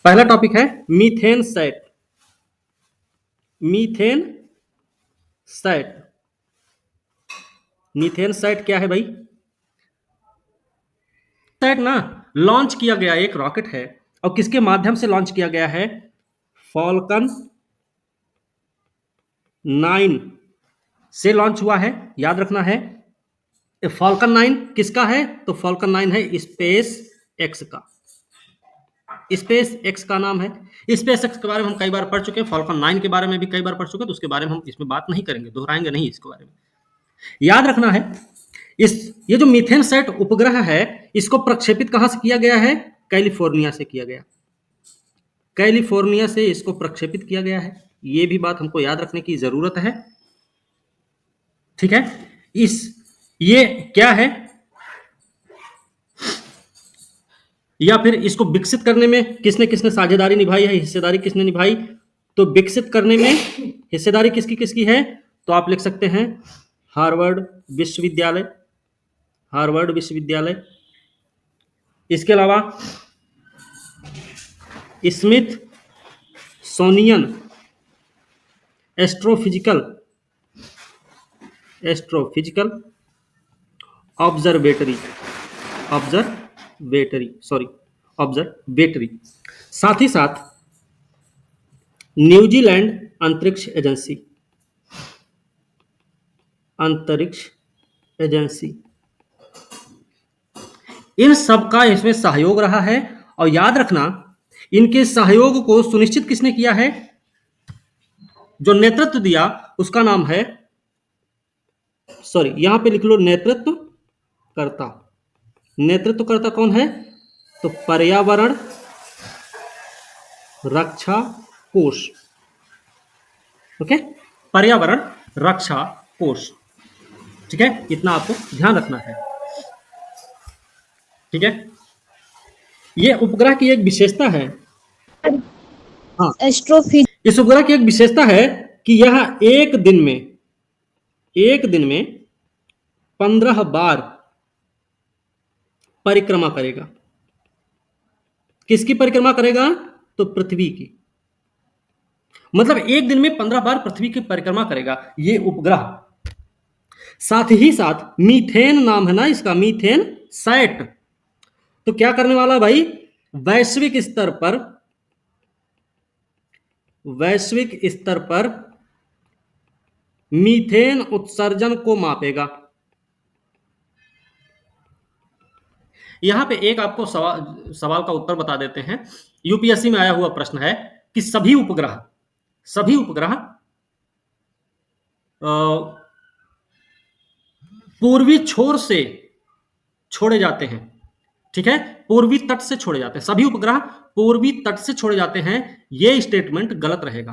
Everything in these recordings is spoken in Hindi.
पहला टॉपिक है methane sat. Methane sat. Methane sat क्या है भाई? सैट ना लॉन्च किया गया एक रॉकेट है, और किसके माध्यम से लॉन्च किया गया है? फॉल्कन 9 से लॉन्च हुआ है, याद रखना है। फॉल्कन 9 किसका है? तो फॉल्कन 9 है स्पेस एक्स का। स्पेस एक्स का नाम है। स्पेस एक्स के बारे में हम कई बार पढ़ चुके हैं, फॉल्कन 9 के बारे में भी कई बार पढ़ चुके हैं, तो उसके बारे में हम इसमें बात नहीं करेंगे, दोहराएंगे नहीं इसके बारे में। याद रखना है इस ये जो मीथेन सैट उपग्रह है, इसको प्रक्षेपित कहां से किया गया है? कैलिफोर्निया से किया गया। कैलिफोर्निया से इसको प्रक्षेपित किया गया है, ये भी बात हमको याद रखने की जरूरत है। ठीक है, ये क्या है, या फिर इसको विकसित करने में किसने किसने साझेदारी निभाई है, हिस्सेदारी किसने निभाई? तो विकसित करने में हिस्सेदारी किसकी किसकी है? तो आप लिख सकते हैं हार्वर्ड विश्वविद्यालय। हार्वर्ड विश्वविद्यालय। इसके अलावा स्मिथ सोनियन एस्ट्रोफिजिकल ऑब्जर्वेटरी। ऑब्जर्वेटरी। साथ ही साथ न्यूजीलैंड अंतरिक्ष एजेंसी। इन सब का इसमें सहयोग रहा है, और याद रखना इनके सहयोग को सुनिश्चित किसने किया है? जो नेतृत्व दिया उसका नाम है, यहां पे लिख लो नेतृत्वकर्ता। नेतृत्वकर्ता कौन है? तो पर्यावरण रक्षा कोष। ओके, पर्यावरण रक्षा कोष। ठीक है, इतना आपको ध्यान रखना है। ठीक है, ये उपग्रह की एक विशेषता है। हाँ, इस उपग्रह की एक विशेषता है कि यह एक दिन में 15 बार परिक्रमा करेगा। किसकी परिक्रमा करेगा? तो पृथ्वी की। मतलब एक दिन में 15 बार पृथ्वी की परिक्रमा करेगा ये उपग्रह। साथ ही साथ मीथेन नाम है ना इसका, मीथेन सैट। तो क्या करने वाला भाई? वैश्विक स्तर पर मीथेन उत्सर्जन को मापेगा। यहां पे एक आपको सवाल का उत्तर बता देते हैं। यूपीएससी में आया हुआ प्रश्न है कि सभी उपग्रह पूर्वी छोर से छोड़े जाते हैं। ठीक है, पूर्वी तट से छोड़े जाते हैं। सभी उपग्रह पूर्वी तट से छोड़े जाते हैं, यह स्टेटमेंट गलत रहेगा।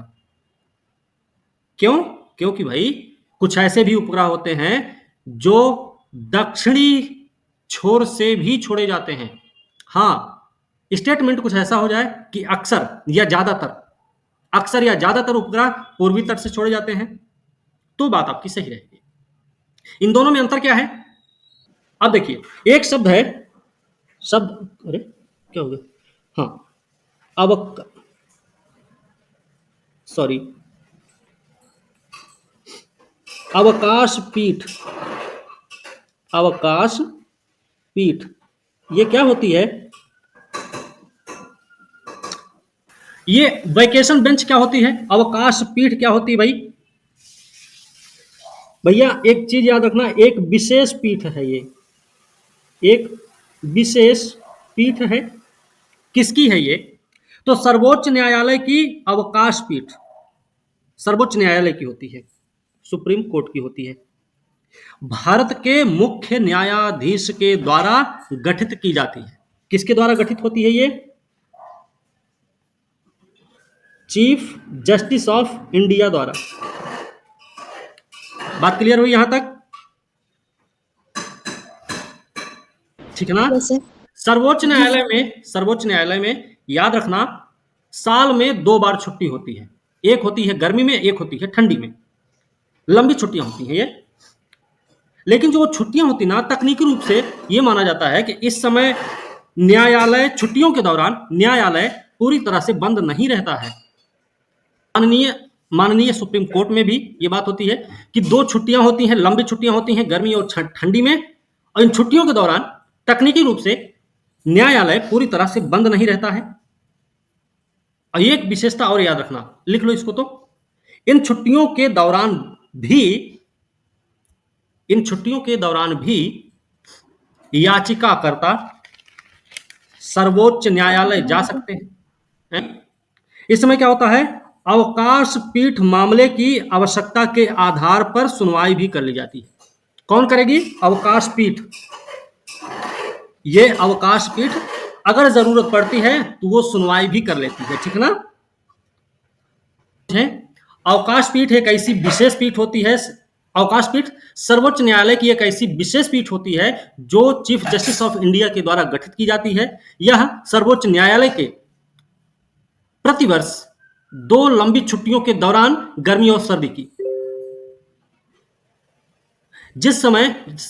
क्यों? क्योंकि भाई कुछ ऐसे भी उपग्रह होते हैं जो दक्षिणी छोर से भी छोड़े जाते हैं। हाँ, स्टेटमेंट कुछ ऐसा हो जाए कि अक्सर या ज्यादातर उपग्रह पूर्वी तट से छोड़े जाते हैं, तो बात आपकी सही रहेगी। इन दोनों में अंतर क्या है? अब देखिए, एक शब्द है, अरे क्या हो गया? हाँ, अवकाश पीठ ये क्या होती है? ये वैकेशन बेंच क्या होती है? अवकाश पीठ क्या होती है भाई? भैया एक चीज याद रखना, एक विशेष पीठ है ये, एक विशेष पीठ है। किसकी है ये? तो सर्वोच्च न्यायालय की अवकाश पीठ सर्वोच्च न्यायालय की होती है, सुप्रीम कोर्ट की होती है। भारत के मुख्य न्यायाधीश के द्वारा गठित की जाती है। किसके द्वारा गठित होती है ये? चीफ जस्टिस ऑफ इंडिया द्वारा। बात क्लियर हुई यहां तक? ठीक है ना? सर्वोच्च न्यायालय में याद रखना, साल में 2 बार छुट्टी होती है। एक होती है गर्मी में, एक होती है ठंडी में। लंबी छुट्टियां होती हैं ये। लेकिन जो छुट्टियां होती ना, तकनीकी रूप से ये माना जाता है कि इस समय छुट्टियों के दौरान न्यायालय पूरी तरह से बंद नहीं रहता है। माननीय माननीय सुप्रीम कोर्ट में भी ये बात होती है कि 2 छुट्टियां होती हैं, लंबी छुट्टियां होती हैं गर्मी और ठंडी में, और इन छुट्टियों के दौरान तकनीकी रूप से न्यायालय पूरी तरह से बंद नहीं रहता है। और एक विशेषता और याद रखना, लिख लो इसको, तो इन छुट्टियों के दौरान भी इन छुट्टियों के दौरान भी याचिकाकर्ता सर्वोच्च न्यायालय जा सकते हैं। इस समय क्या होता है, अवकाश पीठ मामले की आवश्यकता के आधार पर सुनवाई भी कर ली जाती है। कौन करेगी? अवकाश पीठ। ये अवकाश पीठ अगर जरूरत पड़ती है तो वो सुनवाई भी कर लेती है, ठीक ना है। अवकाश पीठ एक ऐसी विशेष पीठ होती है, अवकाश पीठ सर्वोच्च न्यायालय की एक ऐसी विशेष पीठ होती है जो चीफ जस्टिस ऑफ इंडिया के द्वारा गठित की जाती है। यह सर्वोच्च न्यायालय के प्रतिवर्ष 2 लंबी छुट्टियों के दौरान, गर्मी और सर्दी की, जिस समय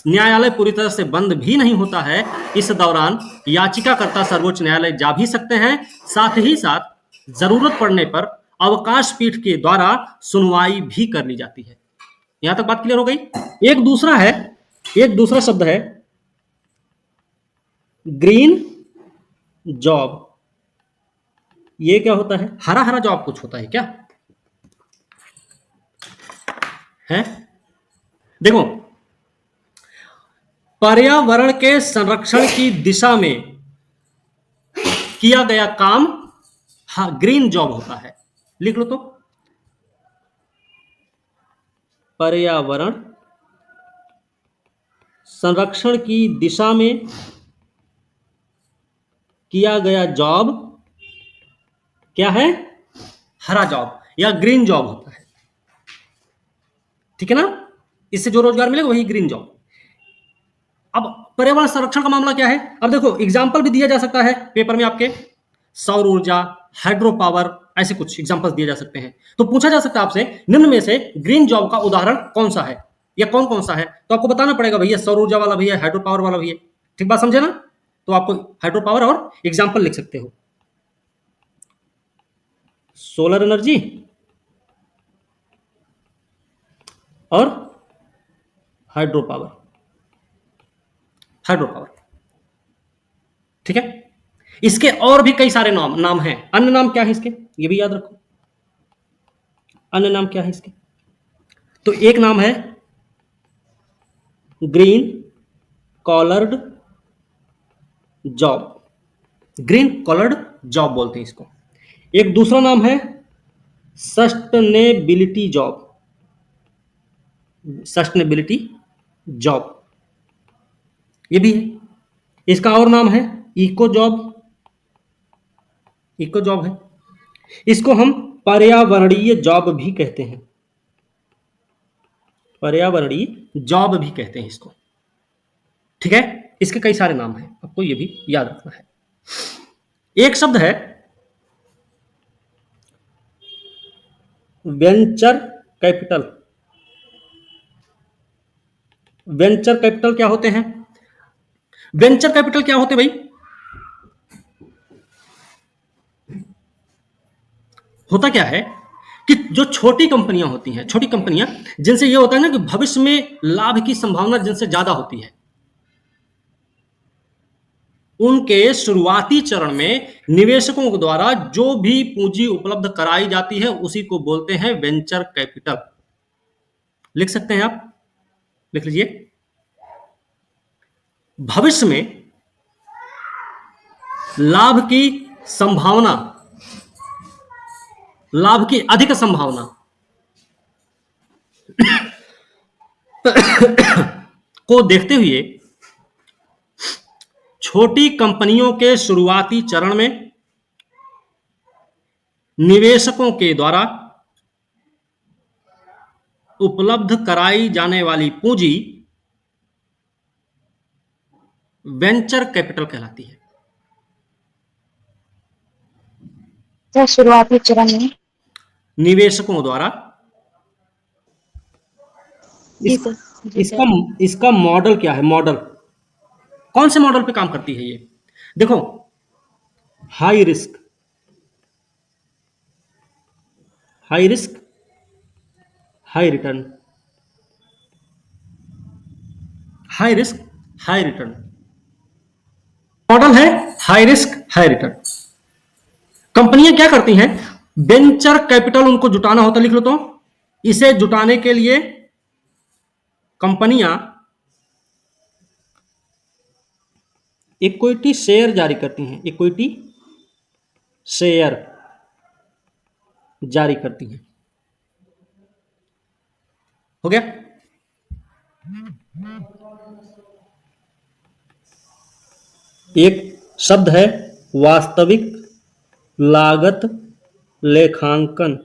न्यायालय पूरी तरह से बंद भी नहीं होता है, इस दौरान याचिकाकर्ता सर्वोच्च न्यायालय जा भी सकते हैं। साथ ही साथ जरूरत पड़ने पर अवकाश पीठ के द्वारा सुनवाई भी कर ली जाती है। यहां तक बात क्लियर हो गई। एक दूसरा शब्द है ग्रीन जॉब। ये क्या होता है? हरा हरा जॉब कुछ होता है क्या है? देखो, पर्यावरण के संरक्षण की दिशा में किया गया काम ग्रीन जॉब होता है। लिख लो तो, पर्यावरण संरक्षण की दिशा में किया गया जॉब क्या है? हरा जॉब या ग्रीन जॉब होता है, ठीक है ना। इससे जो रोजगार मिलेगा वही ग्रीन जॉब। अब पर्यावरण संरक्षण का मामला क्या है? अब देखो, एग्जाम्पल भी दिया जा सकता है पेपर में आपके, सौर ऊर्जा, हाइड्रो पावर, ऐसे कुछ एग्जाम्पल्स दिए जा सकते हैं। तो पूछा जा सकता है आपसे, निम्न में से ग्रीन जॉब का उदाहरण कौन सा है या कौन कौन सा है? तो आपको बताना पड़ेगा भैया सौर ऊर्जा वाला भी है, हाइड्रो पावर वाला भी है। ठीक बात समझे ना? तो आपको हाइड्रो पावर और एग्जाम्पल लिख सकते हो। सोलर एनर्जी और हाइड्रो पावर, ठीक है। इसके और भी कई सारे नाम हैं। अन्य नाम क्या है इसके, ये भी याद रखो। अन्य नाम क्या है इसके? तो एक नाम है green collared job, green collared job बोलते हैं इसको। एक दूसरा नाम है सस्टेनेबिलिटी जॉब, सस्टेनेबिलिटी जॉब, ये भी है। इसका और नाम है इको जॉब, इको जॉब है। इसको हम पर्यावरणीय जॉब भी कहते हैं, पर्यावरणीय जॉब भी कहते हैं इसको, ठीक है। इसके कई सारे नाम हैं, आपको ये भी याद रखना है। एक शब्द है वेंचर कैपिटल। वेंचर कैपिटल क्या होते हैं? वेंचर कैपिटल क्या होते भाई? होता क्या है कि जो छोटी कंपनियां होती हैं, छोटी कंपनियां जिनसे ये होता है ना कि भविष्य में लाभ की संभावना जिनसे ज्यादा होती है, उनके शुरुआती चरण में निवेशकों के द्वारा जो भी पूंजी उपलब्ध कराई जाती है उसी को बोलते हैं वेंचर कैपिटल। लिख सकते हैं आप, लिख लीजिए। भविष्य में लाभ की संभावना, लाभ की अधिक संभावना को देखते हुए छोटी कंपनियों के शुरुआती चरण में निवेशकों के द्वारा उपलब्ध कराई जाने वाली पूंजी वेंचर कैपिटल कहलाती है। शुरुआती चरण में निवेशकों द्वारा इसका मॉडल क्या है? मॉडल कौन से मॉडल पे काम करती है ये? देखो, high risk, high risk high return, high risk high return model है, हाई रिस्क हाई रिटर्न। कंपनियां क्या करती हैं, वेंचर कैपिटल उनको जुटाना होता है, लिख लो तो, इसे जुटाने के लिए कंपनियां इक्विटी शेयर जारी करती हैं, इक्विटी शेयर जारी करती हैं। हो गया। एक शब्द है वास्तविक लागत लेखांकन,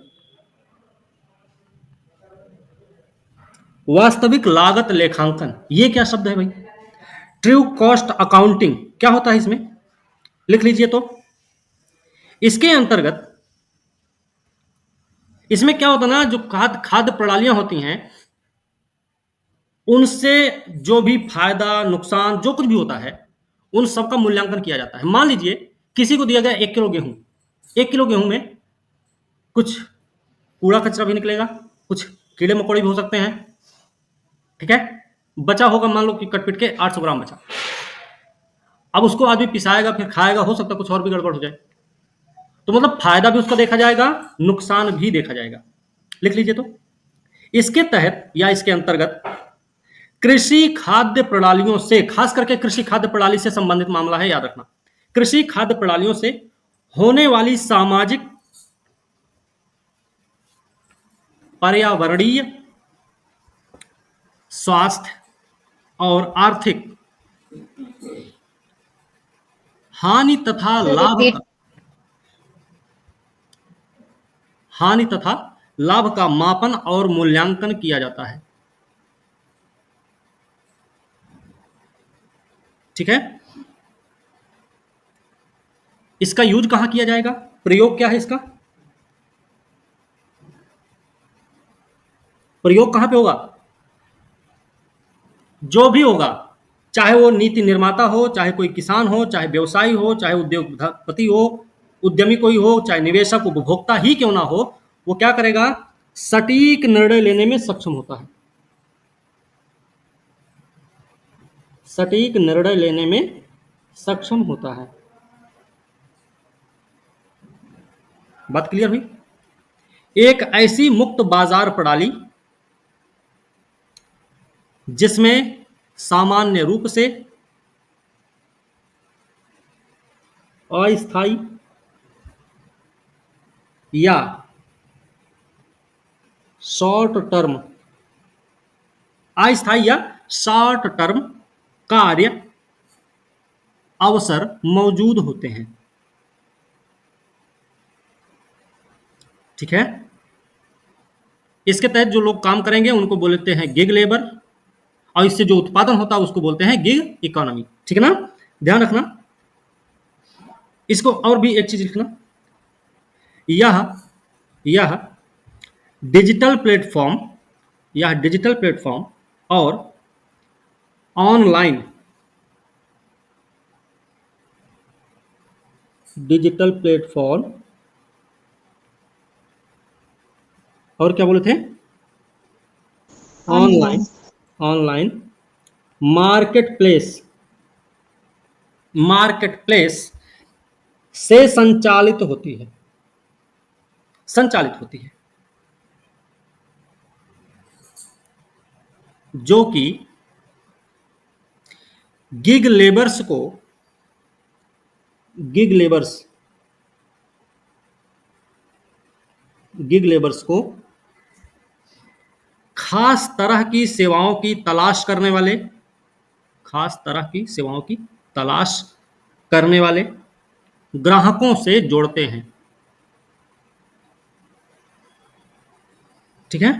वास्तविक लागत लेखांकन, ये क्या शब्द है भाई? ट्रू कॉस्ट अकाउंटिंग क्या होता है इसमें, लिख लीजिए तो। इसके अंतर्गत इसमें क्या होता है ना, जो खाद्य प्रणालियां होती हैं उनसे जो भी फायदा नुकसान जो कुछ भी होता है उन सबका मूल्यांकन किया जाता है। मान लीजिए किसी को दिया गया 1 किलो गेहूं, 1 किलो गेहूं में कुछ कूड़ा कचरा भी निकलेगा, कुछ कीड़े मकोड़े भी हो सकते हैं, ठीक है। बचा होगा मान लो कि कटपिट के 800 ग्राम बचा, अब उसको आदमी पिसाएगा फिर खाएगा, हो सकता है कुछ और भी गड़बड़ हो जाए, तो मतलब फायदा भी उसका देखा जाएगा, नुकसान भी देखा जाएगा, लिख लीजिए तो। इसके तहत या इसके अंतर्गत कृषि खाद्य प्रणालियों से, खास करके कृषि खाद्य प्रणाली से संबंधित मामला है, याद रखना, कृषि खाद्य प्रणालियों से होने वाली सामाजिक, पर्यावरणीय, स्वास्थ्य और आर्थिक हानि तथा लाभ का, हानि तथा लाभ का मापन और मूल्यांकन किया जाता है, ठीक है। इसका यूज कहां किया जाएगा, प्रयोग क्या है इसका, प्रयोग कहां पे होगा, जो भी होगा, चाहे वो नीति निर्माता हो, चाहे कोई किसान हो, चाहे व्यवसायी हो, चाहे उद्योगपति हो, उद्यमी कोई हो, चाहे निवेशक उपभोक्ता ही क्यों ना हो, वो क्या करेगा, सटीक निर्णय लेने में सक्षम होता है, सटीक निर्णय लेने में सक्षम होता है। बात क्लियर हुई। एक ऐसी मुक्त बाजार प्रणाली जिसमें सामान्य रूप से अस्थायी या शॉर्ट टर्म, अस्थायी या शॉर्ट टर्म कार्य अवसर मौजूद होते हैं, ठीक है। इसके तहत जो लोग काम करेंगे उनको बोलते हैं गिग लेबर, और इससे जो उत्पादन होता है उसको बोलते हैं गिग इकोनॉमी, ठीक है ना, ध्यान रखना। इसको और भी एक चीज लिखना, यह यह डिजिटल प्लेटफॉर्म, यह डिजिटल प्लेटफॉर्म और ऑनलाइन, डिजिटल प्लेटफॉर्म और क्या बोले थे, online, online market place, market place से संचालित होती है, संचालित होती है, जो कि गिग लेबर्स को, गिग लेबर्स, गिग लेबर्स को खास तरह की सेवाओं की तलाश करने वाले, खास तरह की सेवाओं की तलाश करने वाले ग्राहकों से जोड़ते हैं, ठीक है।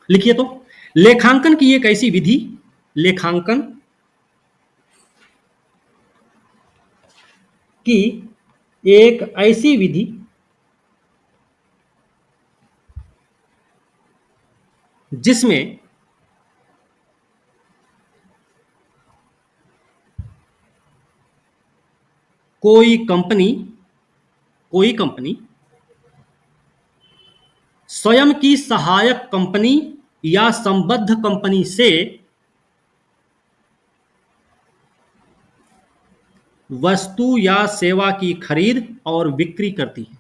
लिखिए तो, लेखांकन की एक ऐसी विधि, लेखांकन की एक ऐसी विधि जिसमें कोई कंपनी कोई कंपनी स्वयं की सहायक कंपनी या संबद्ध कंपनी से वस्तु या सेवा की खरीद और बिक्री करती है।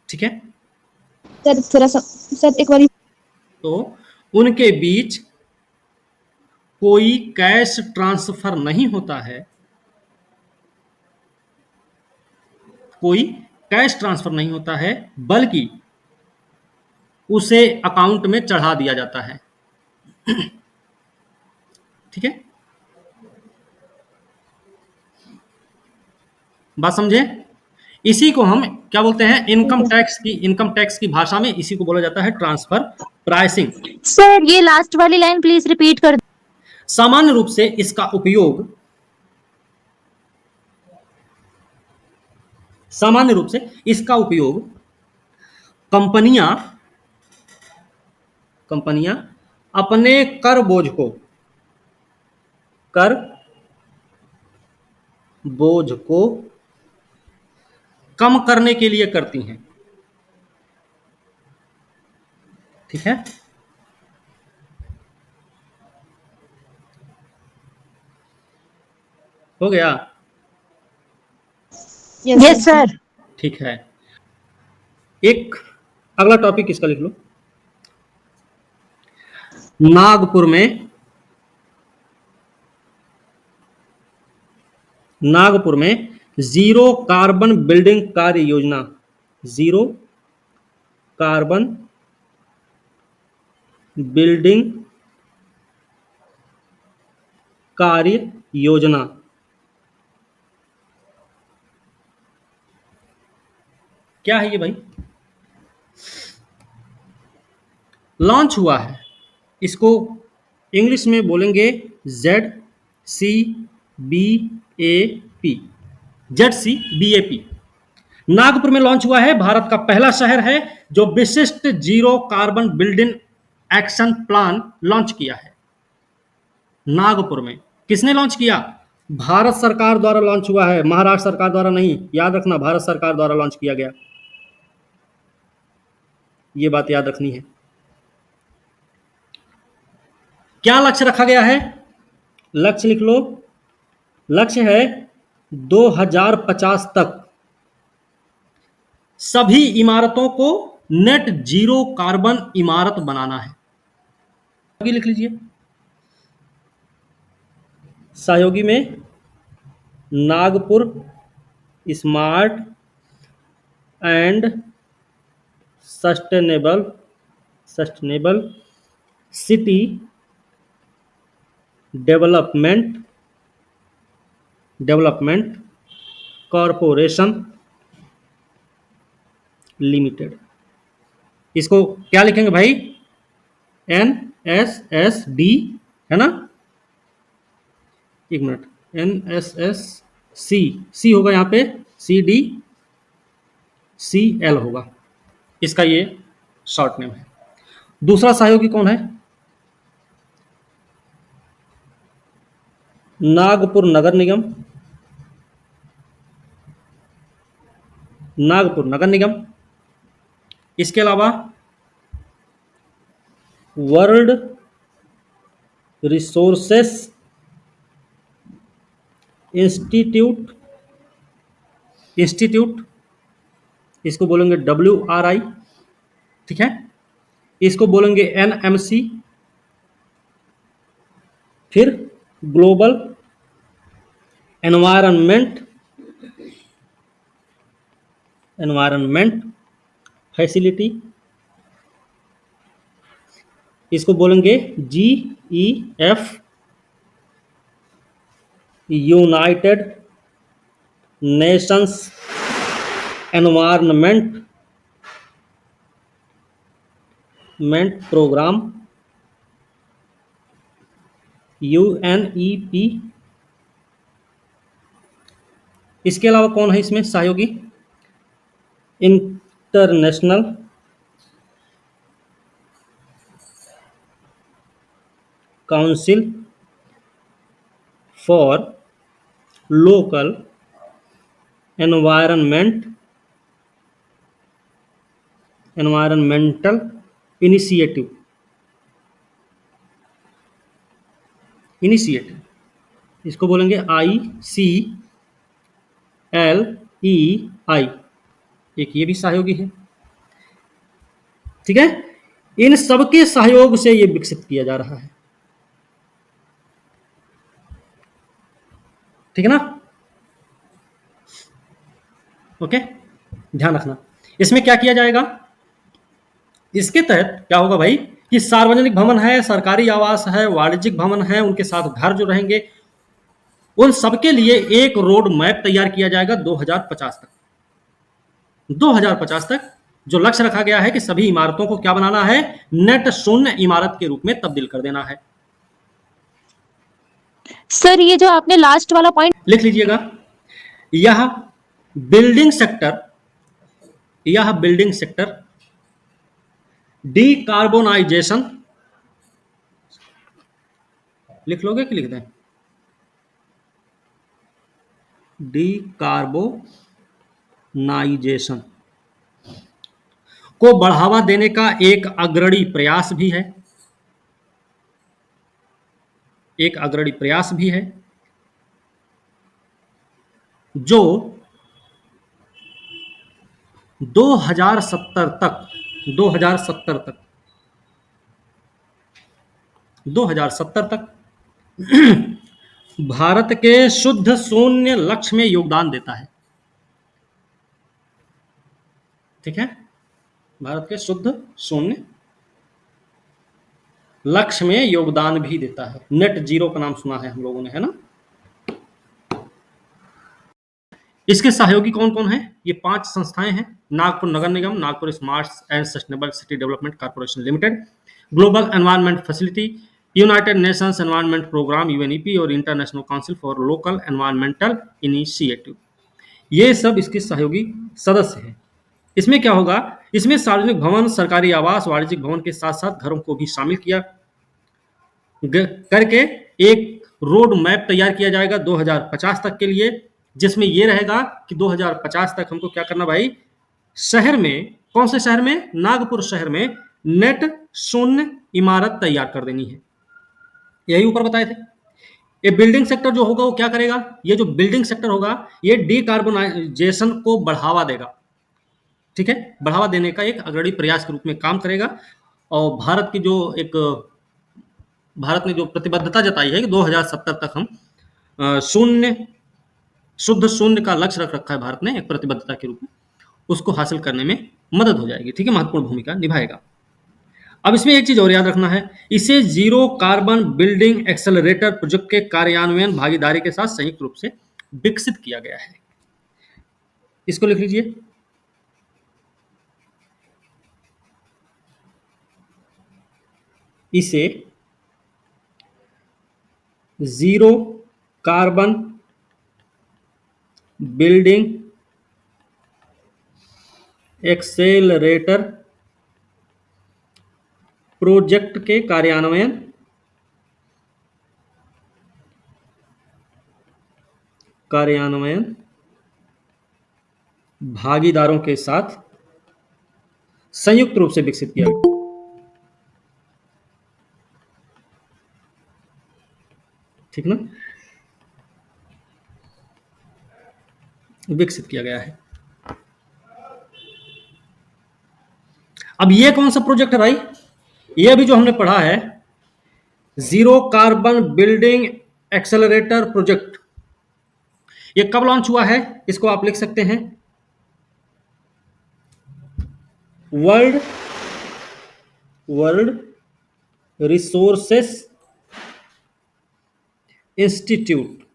ठीक है, सर थोड़ा सा सर एक बार तो उनके बीच कोई कैश ट्रांसफर नहीं होता है, कोई कैश ट्रांसफर नहीं होता है, बल्कि उसे अकाउंट में चढ़ा दिया जाता है। ठीक है, बात समझे? इसी को हम क्या बोलते हैं, इनकम टैक्स की भाषा में इसी को बोला जाता है ट्रांसफर प्राइसिंग। सर ये लास्ट वाली लाइन प्लीज रिपीट कर। सामान्य रूप से इसका उपयोग कंपनियां अपने कर बोझ को कम करने के लिए करती हैं। ठीक है, हो गया? Yes sir. ठीक है, एक अगला टॉपिक इसका लिख लो। नागपुर में जीरो कार्बन बिल्डिंग कार्य योजना, जीरो कार्बन बिल्डिंग कार्य योजना क्या है ये भाई? लॉन्च हुआ है, इसको इंग्लिश में बोलेंगे ZCBAP, ZCBAP। नागपुर में लॉन्च हुआ है, भारत का पहला शहर है जो विशिष्ट zero carbon building action plan launch किया है। नागपुर में किसने लॉन्च किया? भारत सरकार द्वारा लॉन्च हुआ है, महाराष्ट्र सरकार द्वारा नहीं, याद रखना, भारत सरकार द्वारा लॉन्च किया गया, ये बात याद रखनी है। क्या लक्ष्य रखा गया है? लक्ष्य लिख लो, लक्ष्य है 2050 तक सभी इमारतों को नेट जीरो कार्बन इमारत बनाना है। लिख लीजिए, सहयोगी में Nagpur Smart and Sustainable City development corporation limited. इसको क्या लिखेंगे भाई? NSSD है ना, एक मिनट, NSSC होगा यहाँ पे, CDCL होगा, इसका ये शॉर्ट नेम है। दूसरा सहयोगी कौन है? नागपुर नगर निगम। इसके अलावा वर्ल्ड रिसोर्सेस इंस्टीट्यूट, इसको बोलेंगे WRI। ठीक है, इसको बोलेंगे NMC। फिर ग्लोबल एनवायरनमेंट फैसिलिटी, इसको बोलेंगे GEF, United Nations environment programme, UNEP। इसके अलावा कौन है इसमें सहयोगी? International council for local environmental initiative, इसको बोलेंगे ICLEI। एक ये भी सहयोगी है, ठीक है। इन सबके सहयोग से ये विकसित किया जा रहा है, ठीक है ना। ओके, ध्यान रखना। इसमें क्या किया जाएगा, इसके तहत क्या होगा भाई कि सार्वजनिक भवन है, सरकारी आवास है, वाणिज्यिक भवन है, उनके साथ घर जो रहेंगे, उन सबके लिए एक रोड मैप तैयार किया जाएगा 2050 तक। 2050 तक जो लक्ष्य रखा गया है कि सभी इमारतों को क्या बनाना है, नेट शून्य इमारत के रूप में तब्दील कर देना है। सर ये जो आपने लास्ट वाला पॉइंट लिख लीजिएगा, यह बिल्डिंग सेक्टर डीकार्बोनाइजेशन, लिख लोगे कि लिख दें, डीकार्बोनाइजेशन को बढ़ावा देने का एक अग्रणी प्रयास भी है, जो 2070 तक भारत के शुद्ध शून्य लक्ष्य में योगदान देता है, ठीक है। भारत के शुद्ध शून्य लक्ष्य में योगदान भी देता है। नेट जीरो का नाम सुना है हम लोगों ने, है ना। इसके सहयोगी कौन कौन है, ये 5 संस्थाएं हैं, नागपुर नगर निगम, Nagpur Smart and Sustainable City Development Corporation Limited, Global Environment Facility, United Nations environment Programme UNEP और International council for local environmental Initiative, ये सब इसके सहयोगी सदस्य हैं। इसमें क्या होगा, इसमें सार्वजनिक भवन, सरकारी आवास, वाणिज्यिक भवन के साथ साथ घरों को भी शामिल किया करके एक रोड मैप तैयार किया जाएगा 2050 तक के लिए, जिसमें ये रहेगा कि 2050 तक हमको क्या करना भाई, शहर में, कौन से शहर में, नागपुर शहर में नेट शून्य इमारत तैयार कर देनी है। यही ऊपर बताए थे। ये बिल्डिंग सेक्टर जो होगा वो क्या करेगा, ये जो बिल्डिंग सेक्टर होगा ये डीकार्बोनाइजेशन को बढ़ावा देगा, ठीक है, बढ़ावा देने का एक अग्रणी प्रयास के रूप में काम करेगा। और भारत ने जो प्रतिबद्धता जताई है कि 2070 तक हम शुद्ध शून्य का लक्ष्य रख रखा है भारत ने एक प्रतिबद्धता के रूप में, उसको हासिल करने में मदद हो जाएगी, ठीक है, महत्वपूर्ण भूमिका निभाएगा। अब इसमें एक चीज और याद रखना है, इसे zero carbon building accelerator project के कार्यान्वयन भागीदारी के साथ संयुक्त रूप से विकसित किया गया है। इसको लिख लीजिए, इसे zero carbon building accelerator project के कार्यान्वयन भागीदारों के साथ संयुक्त रूप से विकसित किया गया, ठीक ना, विकसित किया गया है। अब ये कौन सा प्रोजेक्ट है भाई, ये अभी जो हमने पढ़ा है zero carbon building accelerator project, ये कब लॉन्च हुआ है, इसको आप लिख सकते हैं वर्ल्ड रिसोर्सेस इंस्टीट्यूट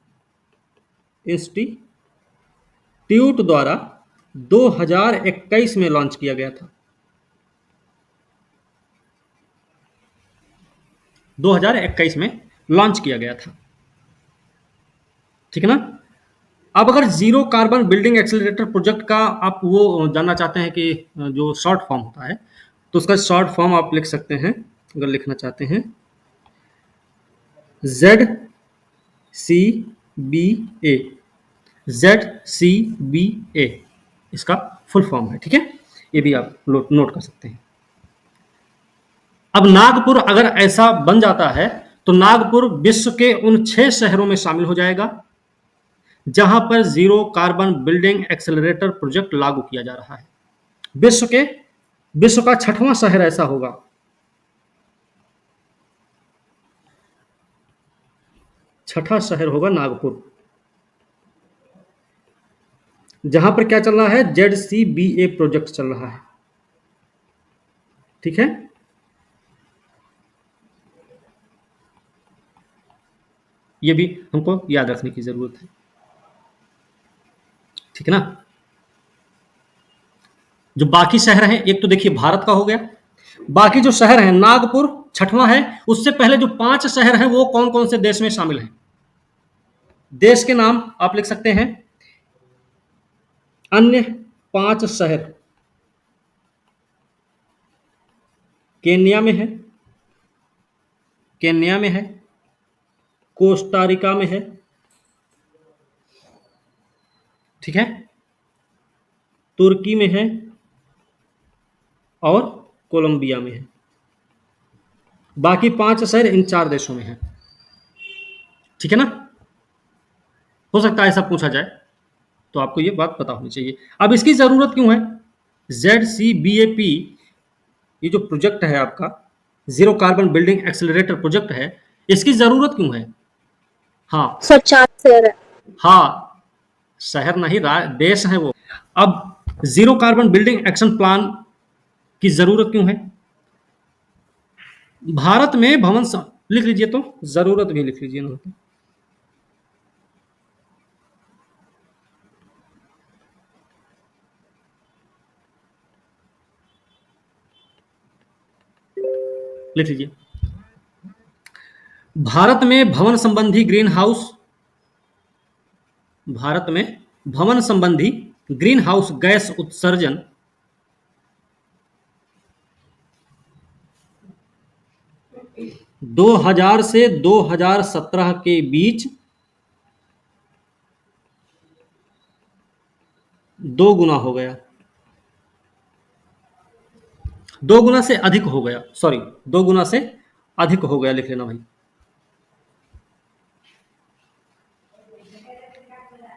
द्वारा 2021 में लॉन्च किया गया था। 2021 में लॉन्च किया गया था, ठीक है ना। अब अगर zero carbon building accelerator project का आप वो जानना चाहते हैं कि जो शॉर्ट फॉर्म होता है, तो उसका शॉर्ट फॉर्म आप लिख सकते हैं, अगर लिखना चाहते हैं सी बी ए, ZCBA इसका फुल फॉर्म है। ठीक है, ये भी आप नोट कर सकते हैं। अब नागपुर अगर ऐसा बन जाता है तो नागपुर विश्व के उन 6 शहरों में शामिल हो जाएगा जहां पर zero carbon building accelerator project लागू किया जा रहा है। विश्व का 6वां शहर ऐसा होगा। छठा शहर होगा नागपुर, जहां पर क्या चल रहा है, ZCBA प्रोजेक्ट चल रहा है। ठीक है, ये भी हमको याद रखने की जरूरत है। ठीक है ना। जो बाकी शहर हैं, एक तो देखिए भारत का हो गया, बाकी जो शहर हैं, नागपुर 6वां है, उससे पहले जो 5 शहर हैं वो कौन कौन से देश में शामिल हैं। देश के नाम आप लिख सकते हैं। अन्य 5 शहर केन्या में है, कोस्टारिका में है, ठीक है, तुर्की में है और कोलंबिया में है। बाकी 5 शहर इन 4 देशों में है। ठीक है ना। हो सकता है ऐसा पूछा जाए, तो आपको ये बात पता होनी चाहिए। अब इसकी जरूरत क्यों है, ZCBAP ये जो प्रोजेक्ट है आपका, zero carbon building accelerator project है, इसकी जरूरत क्यों है। हाँ सर 4 शहर है। हाँ, शहर नहीं, देश है वो। अब zero carbon building action plan की जरूरत क्यों है। भारत में भवन लिख लीजिए, तो जरूरत भी लिख लीजिए ना। लिख लीजिए, भारत में भवन संबंधी ग्रीन हाउस गैस उत्सर्जन 2000 से 2017 के बीच 2 गुना हो गया, 2 गुना से अधिक हो गया, सॉरी 2 गुना से अधिक हो गया, लिख लेना भाई।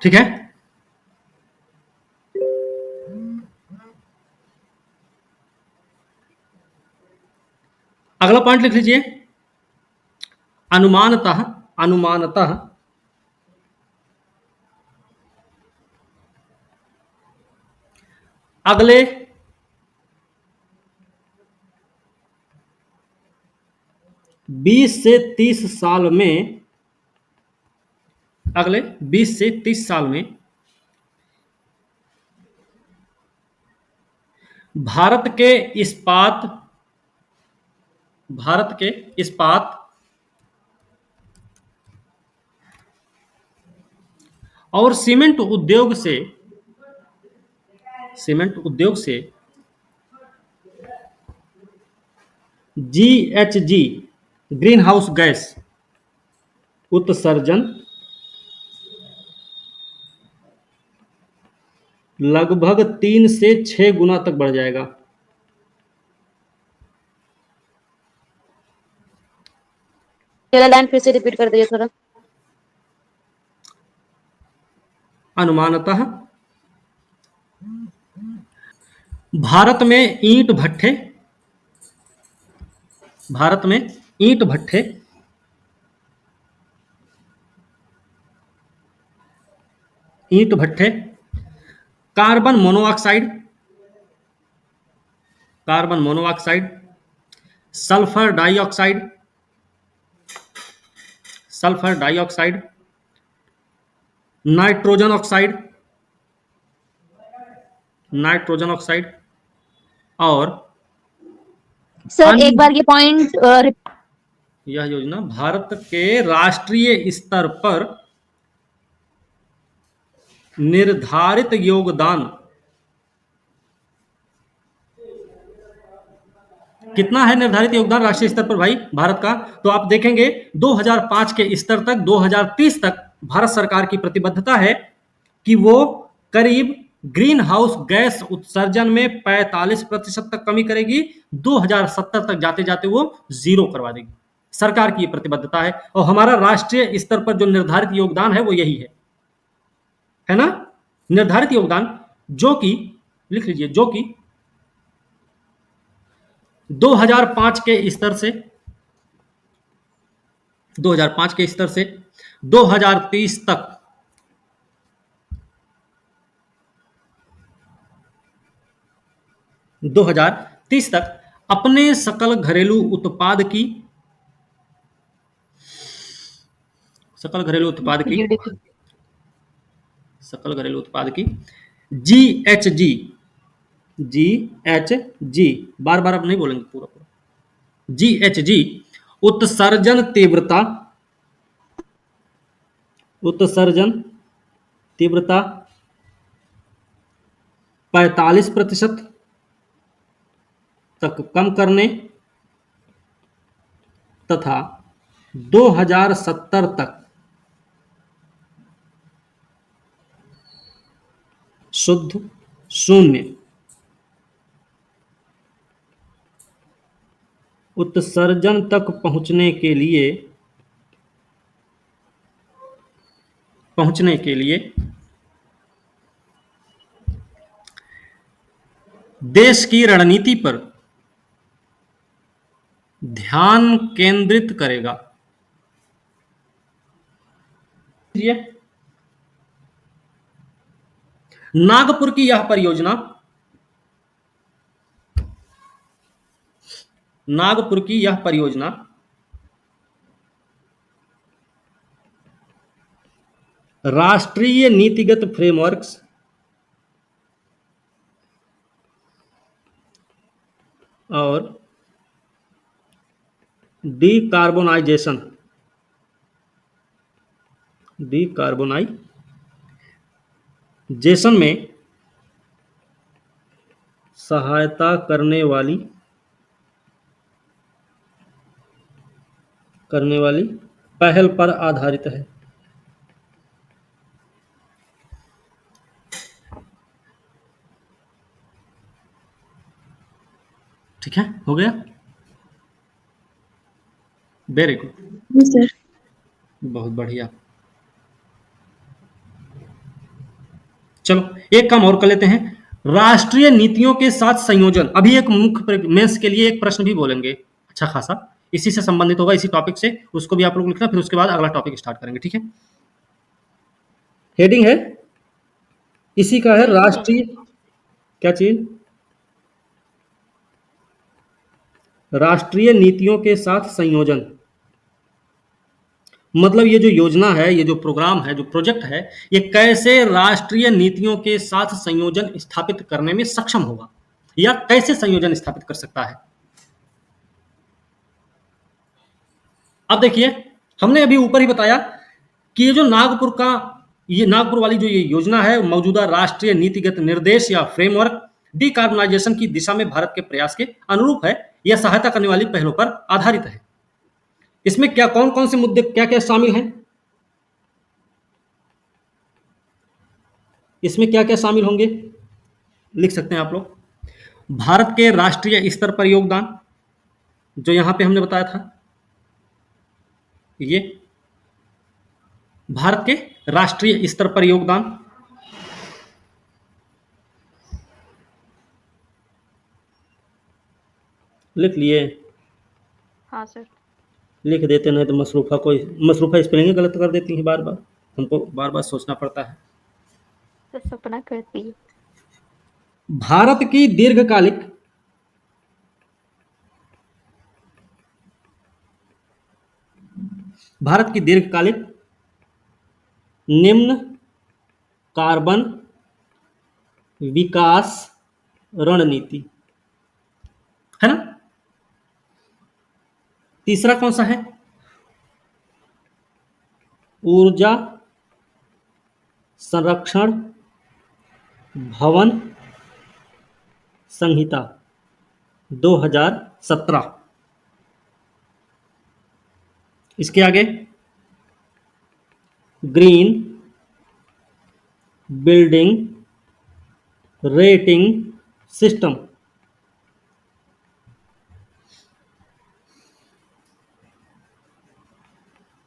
ठीक है, अगला पॉइंट लिख लीजिए, अनुमानतः अगले 20 से 30 साल में, अगले 20 से 30 साल में भारत के इस्पात और सीमेंट उद्योग से GHG ग्रीन हाउस गैस उत्सर्जन लगभग 3 से 6 गुना तक बढ़ जाएगा। पहला लाइन फिर से रिपीट कर दीजिए थोड़ा। अनुमानतः भारत में ईंट भट्ठे carbon monoxide, sulphur dioxide, nitrogen oxide और सर एक बार ये पॉइंट यह योजना भारत के राष्ट्रीय स्तर पर निर्धारित योगदान कितना है निर्धारित योगदान राष्ट्रीय स्तर पर भाई भारत का? तो आप देखेंगे 2005 के स्तर तक 2030 तक भारत सरकार की प्रतिबद्धता है कि वो करीब ग्रीन हाउस गैस उत्सर्जन में 45% तक कमी करेगी। 2070 तक जाते जाते वो जीरो करवा देगी। सरकार की ये प्रतिबद्धता है और हमारा राष्ट्रीय स्तर पर जो निर्धारित योगदान है वो यही है ना? निर्धारित योगदान जो कि लिख लीजिए, जो कि 2005 के स्तर से 2030 तक 2030 तक अपने सकल घरेलू उत्पाद की जीडीपी सकल घरेलू उत्पाद की जीएचजी जीएचजी बार बार अब नहीं बोलेंगे, पूरा पूरा जीएचजी उत्सर्जन तीव्रता 45% तक कम करने तथा 2070 तक शुद्ध शून्य उत्सर्जन तक पहुंचने के लिए देश की रणनीति पर ध्यान केंद्रित करेगा। नागपुर की यह परियोजना राष्ट्रीय नीतिगत फ्रेमवर्क्स और डिकार्बोनाइजेशन में सहायता करने वाली पहल पर आधारित है। ठीक है, हो गया? Very good sir. बहुत बढ़िया। चलो एक काम और कर लेते हैं, राष्ट्रीय नीतियों के साथ संयोजन। अभी एक मुख्य मेंस के लिए एक प्रश्न भी बोलेंगे अच्छा खासा, इसी से संबंधित होगा, इसी टॉपिक से, उसको भी आप लोग लिखना, फिर उसके बाद अगला टॉपिक स्टार्ट करेंगे। ठीक है, हेडिंग है इसी का है राष्ट्रीय क्या चीज? राष्ट्रीय नीतियों के साथ संयोजन। मतलब ये जो योजना है, ये जो प्रोग्राम है, जो प्रोजेक्ट है, ये कैसे राष्ट्रीय नीतियों के साथ संयोजन स्थापित करने में सक्षम होगा या कैसे संयोजन स्थापित कर सकता है। अब देखिए, हमने अभी ऊपर ही बताया कि ये जो नागपुर वाली जो ये योजना है, मौजूदा राष्ट्रीय नीतिगत निर्देश या फ्रेमवर्क डिकार्बोनाइजेशन की दिशा में भारत के प्रयास के अनुरूप है। यह सहायता करने वाली पहलों पर आधारित है। इसमें क्या कौन कौन से मुद्दे क्या क्या शामिल हैं? इसमें क्या क्या शामिल होंगे लिख सकते हैं आप लोग। भारत के राष्ट्रीय स्तर पर योगदान, जो यहां पे हमने बताया था, ये भारत के राष्ट्रीय स्तर पर योगदान, लिख लिए? हाँ सर। लिख देते, नहीं तो मसरूफा स्पेलिंग गलत कर देती है, बार बार हमको बार बार सोचना पड़ता है। तो सपना करती है। भारत की दीर्घकालिक निम्न कार्बन विकास रणनीति है ना। तीसरा कौन सा है? ऊर्जा संरक्षण भवन संहिता। 2017। इसके आगे green building rating system,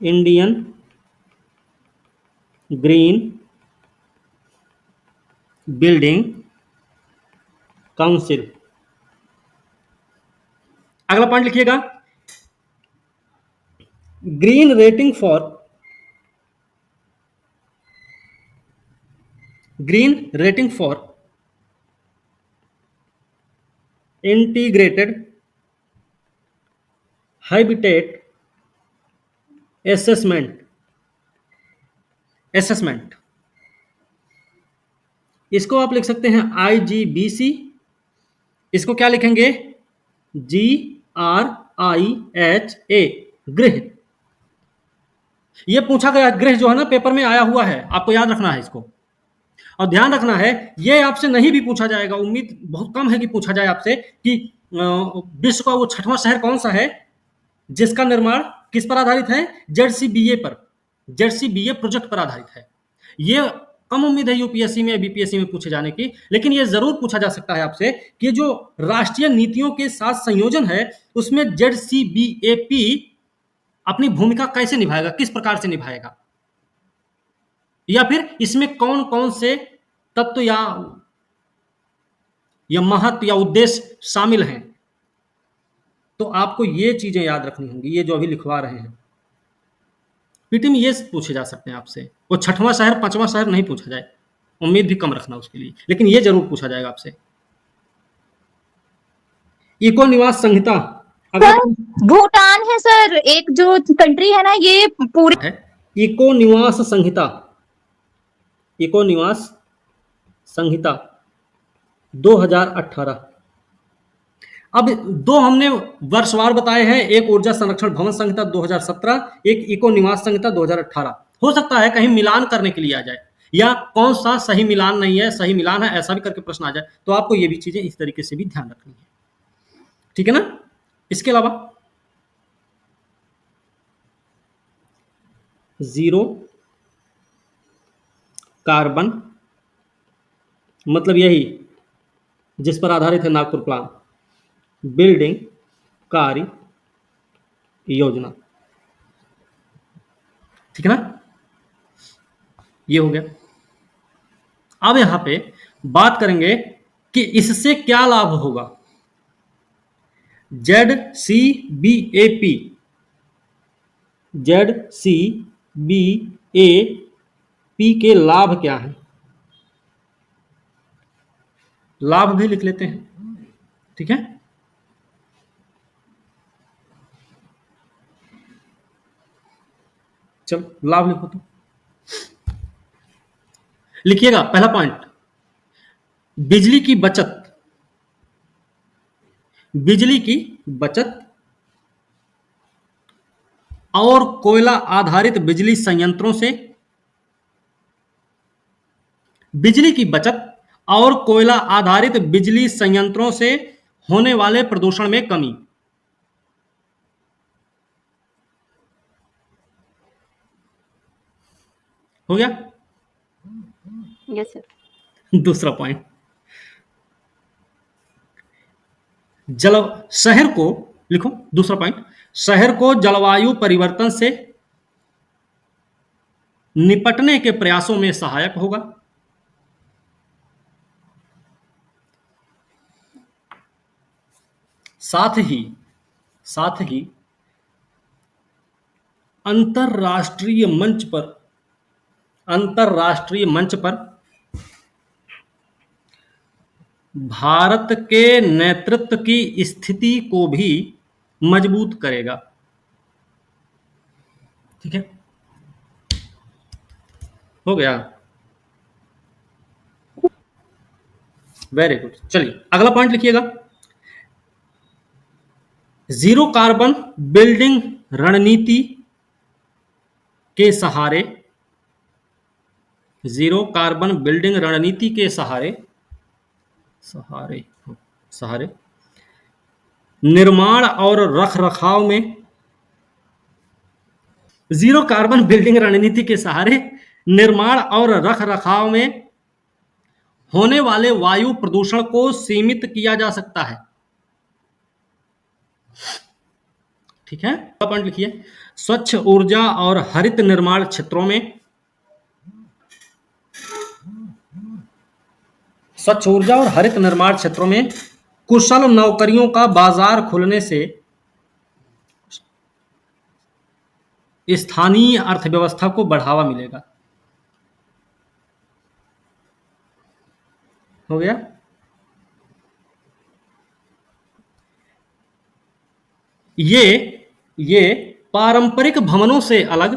Indian green building council. अगला पॉइंट लिखिएगा, green rating for integrated habitat assessment. इसको आप लिख सकते हैं IGBC। इसको क्या लिखेंगे, GRIHA, गृह। ये पूछा गया गृह जो है ना, पेपर में आया हुआ है, आपको याद रखना है इसको। और ध्यान रखना है, ये आपसे नहीं भी पूछा जाएगा, उम्मीद बहुत कम है कि पूछा जाए आपसे कि विश्व का वो 6वां शहर कौन सा है जिसका निर्माण किस पर आधारित है, ZCBA पर, ZCBA प्रोजेक्ट पर आधारित है। ये कम उम्मीद है यूपीएससी में, बीपीएससी में पूछे जाने की, लेकिन ये जरूर पूछा जा सकता है आपसे कि जो राष्ट्रीय नीतियों के साथ संयोजन है उसमें ZCBAP अपनी भूमिका कैसे निभाएगा, किस प्रकार से निभाएगा, या फिर इसमें कौन कौन से तत्व या महत्व या उद्देश्य शामिल हैं। तो आपको ये चीजें याद रखनी होंगी, ये जो अभी लिखवा रहे हैं पीटी में, ये पूछे जा सकते हैं आपसे। वो 6वां शहर 5वां शहर नहीं पूछा जाए, उम्मीद भी कम रखना उसके लिए, लेकिन ये जरूर पूछा जाएगा आपसे। इको निवास संहिता, अगर सर भूटान है सर, एक जो कंट्री है ना ये पूरी है इको निवास संहिता, इको निवास संहिता 2018। अब दो हमने वर्षवार बताए हैं, एक ऊर्जा संरक्षण भवन संहिता 2017, एक इको निवास संहिता 2018। हो सकता है कहीं मिलान करने के लिए आ जाए, या कौन सा सही मिलान नहीं है, सही मिलान है, ऐसा भी करके प्रश्न आ जाए, तो आपको ये भी चीजें इस तरीके से भी ध्यान रखनी है, ठीक है ना। इसके अलावा जीरो कार्बन, मतलब यही जिस पर आधारित है नागपुर प्लान, बिल्डिंग कार्य योजना, ठीक है ना। ये हो गया। अब यहां पे बात करेंगे कि इससे क्या लाभ होगा। ZCBAP, ZCBAP के लाभ क्या हैं, लाभ भी लिख लेते हैं, ठीक है। चलो लाभ लिखो, तो लिखिएगा पहला पॉइंट, बिजली की बचत, बिजली की बचत और कोयला आधारित बिजली संयंत्रों से, बिजली की बचत और कोयला आधारित बिजली संयंत्रों से होने वाले प्रदूषण में कमी। हो गया। Yes sir. दूसरा पॉइंट, जल शहर को लिखो, दूसरा पॉइंट, शहर को जलवायु परिवर्तन से निपटने के प्रयासों में सहायक होगा। साथ ही अंतरराष्ट्रीय मंच पर भारत के नेतृत्व की स्थिति को भी मजबूत करेगा, ठीक है। हो गया, वेरी गुड। चलिए अगला पॉइंट लिखिएगा, जीरो कार्बन बिल्डिंग रणनीति के सहारे, जीरो कार्बन बिल्डिंग रणनीति के सहारे निर्माण और रख रखाव में, जीरो कार्बन बिल्डिंग रणनीति के सहारे निर्माण और रख रखाव में होने वाले वायु प्रदूषण को सीमित किया जा सकता है। ठीक है, पॉइंट लिखिए। स्वच्छ ऊर्जा और हरित निर्माण क्षेत्रों में, स्वच्छ ऊर्जा और हरित निर्माण क्षेत्रों में कुशल नौकरियों का बाजार खुलने से स्थानीय अर्थव्यवस्था को बढ़ावा मिलेगा। हो गया। ये पारंपरिक भवनों से अलग,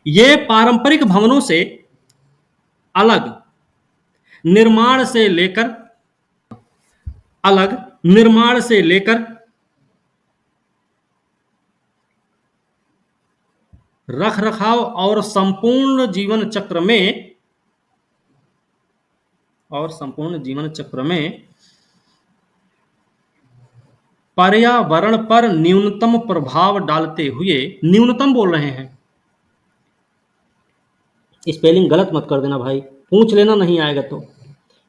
ये पारंपरिक भवनों से अलग निर्माण से लेकर, अलग निर्माण से लेकर रख रखाव और संपूर्ण जीवन चक्र में, और संपूर्ण जीवन चक्र में पर्यावरण पर न्यूनतम प्रभाव डालते हुए, न्यूनतम बोल रहे हैं, स्पेलिंग गलत मत कर देना भाई, पूछ लेना नहीं आएगा तो।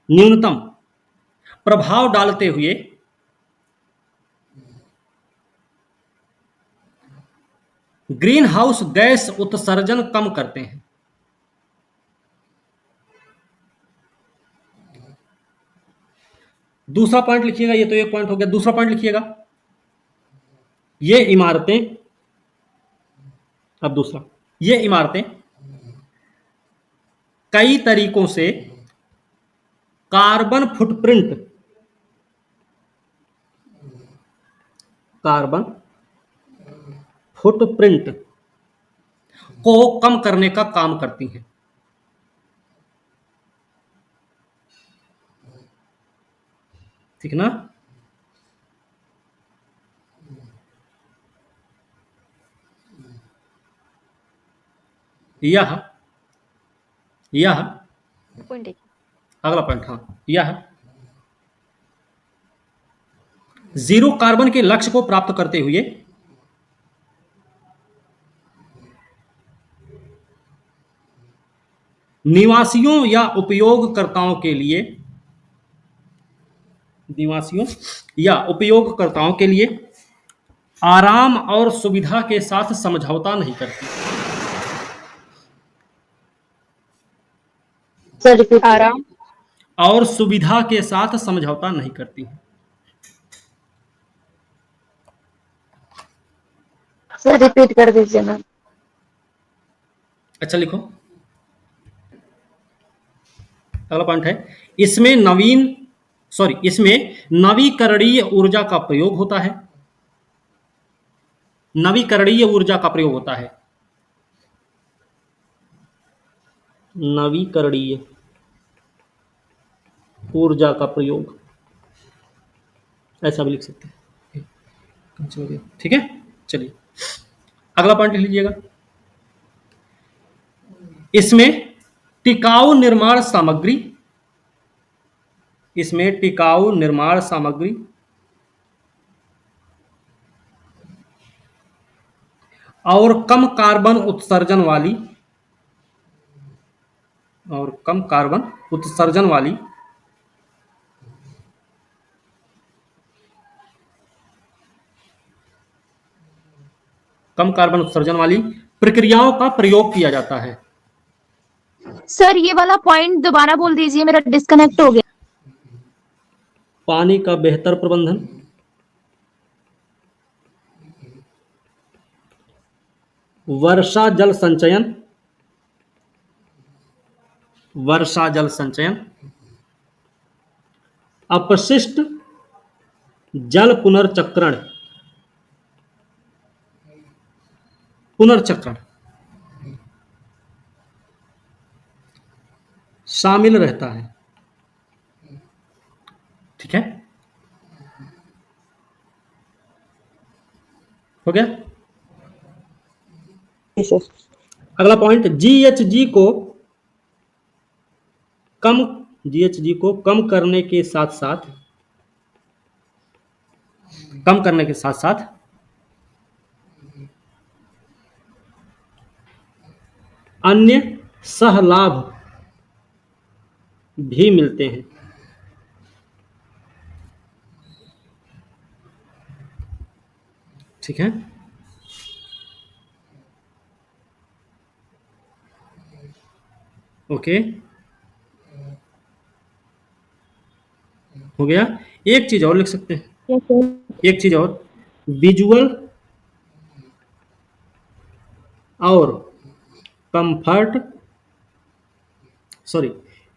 न्यूनतम प्रभाव डालते हुए ग्रीन हाउस गैस उत्सर्जन कम करते हैं। दूसरा पॉइंट लिखिएगा, ये तो एक पॉइंट हो गया। दूसरा पॉइंट लिखिएगा, ये इमारतें, अब दूसरा, ये इमारतें कई तरीकों से कार्बन फुटप्रिंट, कार्बन फुटप्रिंट को कम करने का काम करती हैं। ठीक ना। यह पॉइंट है। अगला पॉइंट, हाँ, यह जीरो कार्बन के लक्ष्य को प्राप्त करते हुए निवासियों या उपयोगकर्ताओं के लिए, निवासियों या उपयोगकर्ताओं के लिए आराम और सुविधा के साथ समझौता नहीं करती। Sir repeat. आराम और सुविधा के साथ समझौता नहीं करती है। सर रिपीट कर दीजिए ना। अच्छा लिखो, अगला पॉइंट है, इसमें नवीकरणीय ऊर्जा का प्रयोग होता है। नवीकरणीय ऊर्जा का प्रयोग होता है। नवीकरणीय ऊर्जा का प्रयोग, ऐसा भी लिख सकते हैं। ठीक है, चलिए अगला पॉइंट लिख लीजिएगा। इसमें टिकाऊ निर्माण सामग्री, इसमें टिकाऊ निर्माण सामग्री और कम कार्बन उत्सर्जन वाली, और कम कार्बन उत्सर्जन वाली कम कार्बन उत्सर्जन वाली प्रक्रियाओं का प्रयोग किया जाता है। सर ये वाला पॉइंट दोबारा बोल दीजिए, मेरा डिस्कनेक्ट हो गया। पानी का बेहतर प्रबंधन, वर्षा जल संचयन, वर्षा जल संचयन, अपशिष्ट जल पुनर्चक्रण, पुनर्चक्रण शामिल रहता है। ठीक है, हो गया। अगला पॉइंट, जीएचजी को कम करने के साथ साथ कम करने के साथ साथ अन्य सहलाभ भी मिलते हैं। ठीक है, ओके, हो गया। एक चीज और लिख सकते हैं, यस सर। एक चीज और, विजुअल और कंफर्ट, सॉरी,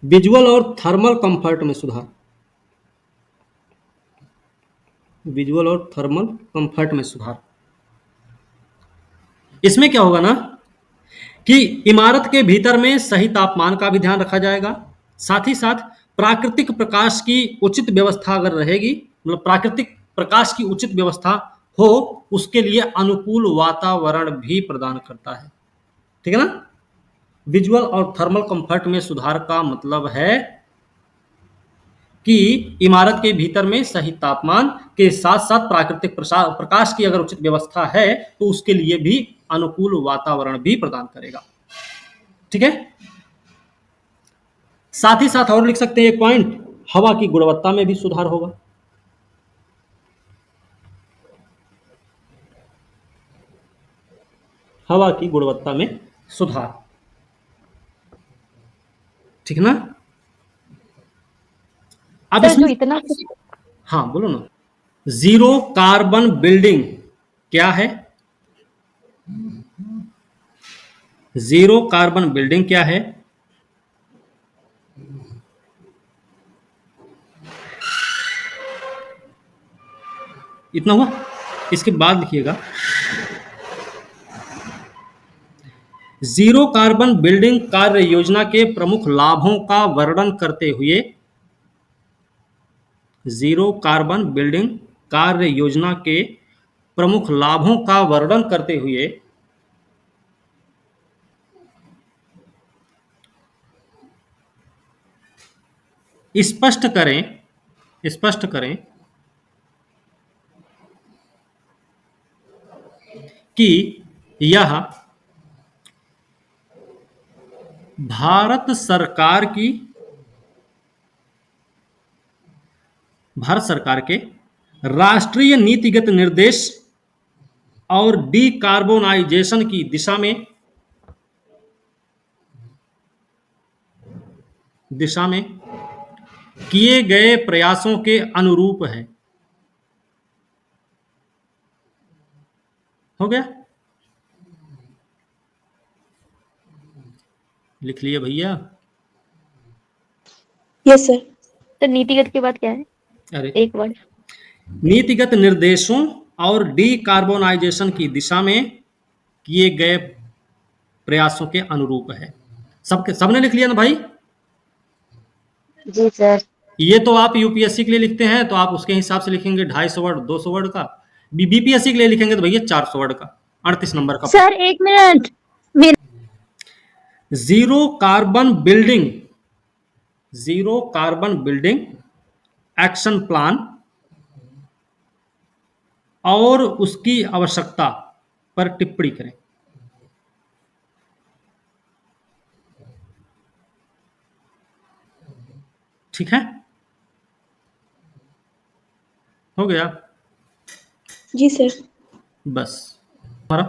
विजुअल और थर्मल कंफर्ट में सुधार, विजुअल और थर्मल कंफर्ट में सुधार। इसमें क्या होगा ना कि इमारत के भीतर में सही तापमान का भी ध्यान रखा जाएगा, साथ ही साथ प्राकृतिक प्रकाश की उचित व्यवस्था अगर रहेगी, मतलब प्राकृतिक प्रकाश की उचित व्यवस्था हो, उसके लिए अनुकूल वातावरण भी प्रदान करता है। ठीक है ना, विजुअल और थर्मल कंफर्ट में सुधार का मतलब है कि इमारत के भीतर में सही तापमान के साथ साथ प्राकृतिक प्रकाश की अगर उचित व्यवस्था है तो उसके लिए भी अनुकूल वातावरण भी प्रदान करेगा। ठीक है, साथ ही साथ और लिख सकते हैं एक पॉइंट, हवा की गुणवत्ता में भी सुधार होगा। हवा की गुणवत्ता में सुधार, ठीक है ना। अब सर जो इसमें, इतना हाँ बोलो ना, जीरो कार्बन बिल्डिंग क्या है, जीरो कार्बन बिल्डिंग क्या है, इतना हुआ। इसके बाद लिखिएगा, जीरो कार्बन बिल्डिंग कार्य योजना के प्रमुख लाभों का वर्णन करते हुए, जीरो कार्बन बिल्डिंग कार्य योजना के प्रमुख लाभों का वर्णन करते हुए स्पष्ट करें, स्पष्ट करें कि यह भारत सरकार की, भारत सरकार के राष्ट्रीय नीतिगत निर्देश और डीकार्बोनाइजेशन की दिशा में किए गए प्रयासों के अनुरूप है। हो गया, लिख लिए भैया। Yes sir. तो नीतिगत के बाद क्या है? अरे, एक वर्ड। नीतिगत निर्देशों और डीकार्बोनाइजेशन की दिशा में किए गए प्रयासों के अनुरूप है। सबके सबने लिख लिया ना भाई। जी सर। ये तो आप यूपीएससी के लिए लिखते हैं तो आप उसके हिसाब से लिखेंगे 250 वर्ड 200 वर्ड का, बीपीएससी के लिए लिखेंगे तो भैया 400 वर्ड का, 38 नंबर का। सर एक मिनट, मेरे zero carbon building, zero carbon building action plan और उसकी आवश्यकता पर टिप्पणी करें। ठीक है, हो गया, जी सर। बस। हमारा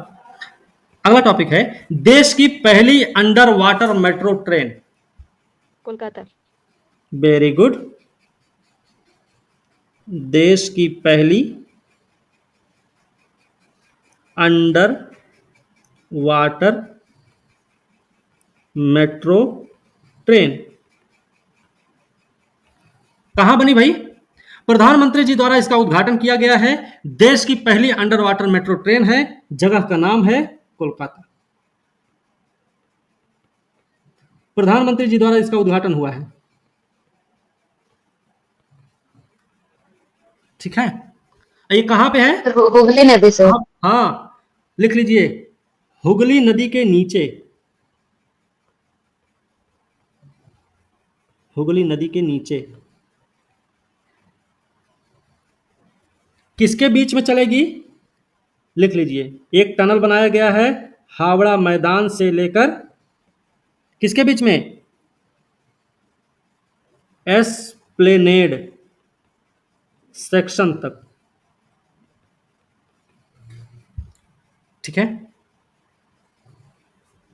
अगला टॉपिक है, देश की पहली under water metro train. Kolkata. Very good, देश की पहली अंडर वाटर मेट्रो ट्रेन कहां बनी भाई? प्रधानमंत्री जी द्वारा इसका उद्घाटन किया गया है। देश की पहली अंडर वाटर मेट्रो ट्रेन है, जगह का नाम है कोलकाता। प्रधानमंत्री जी द्वारा इसका उद्घाटन हुआ है। ठीक है, ये कहां पे है? हुगली नदी सर। हाँ, हाँ, लिख लीजिए, हुगली नदी के नीचे, हुगली नदी के नीचे। किसके बीच में चलेगी? लिख लीजिए, एक टनल बनाया गया है हावड़ा मैदान से लेकर किसके बीच में? एस्प्लेनेड सेक्शन तक। ठीक है,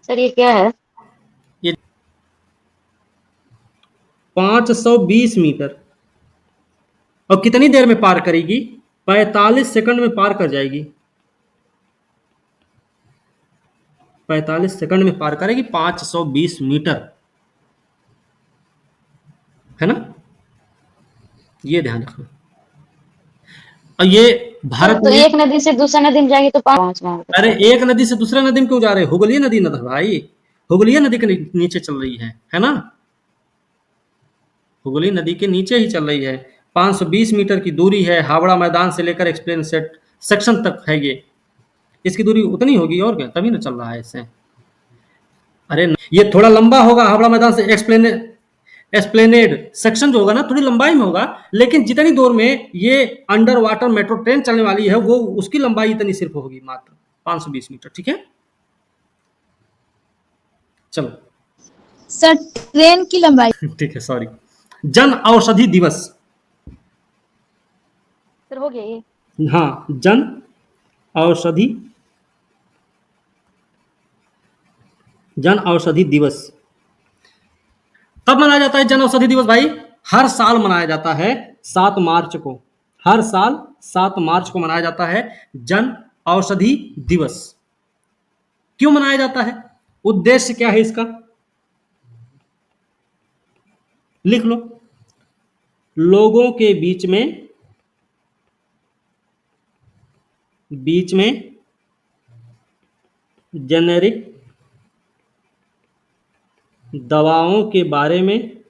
सर ये क्या है? ये 520 मीटर। और कितनी देर में पार करेगी? 45 सेकंड में पार कर जाएगी। 45 सेकंड में पार करेगी 520 मीटर, है ना? ये ध्यान रखना। और ये सर भारत तो में, एक नदी से दूसरा नदी में जाएगी तो पांच वहां तक अरे का। एक नदी से दूसरे नदी में क्यों जा रहे? हुगली नदी ना भाई, हुगली नदी के नीचे चल रही है ना? हुगली नदी के नीचे ही चल रही है। 520 मीटर की दूरी है हावड़ा मैदान से लेकर एक्सप्लेन सेट सेक्शन तक है ये। इसकी दूरी उतनी होगी और क्या, तभी ना चल रहा है इससे। अरे ये थोड़ा लंबा होगा हावड़ा मैदान से एस्प्लेनेड सेक्शन जो होगा ना, थोड़ी लंबाई में होगा, लेकिन जितनी दूर में ये अंडर वाटर मेट्रो ट्रेन चलने वाली है वो उसकी लंबाई इतनी सिर्फ होगी, मात्र 520 मीटर। ठीक है, चलो। सर ट्रेन की लंबाई। ठीक है, सॉरी। जन औषधि दिवस। सर हो गया ये। हाँ, जन औषधि, जन औषधि दिवस कब मनाया जाता है? जन औषधि दिवस भाई हर साल मनाया जाता है 7 मार्च को। हर साल 7 मार्च को मनाया जाता है जन औषधि दिवस। क्यों मनाया जाता है? उद्देश्य क्या है इसका? लिख लो। लोगों के बीच में जेनेरिक दवाओं के बारे में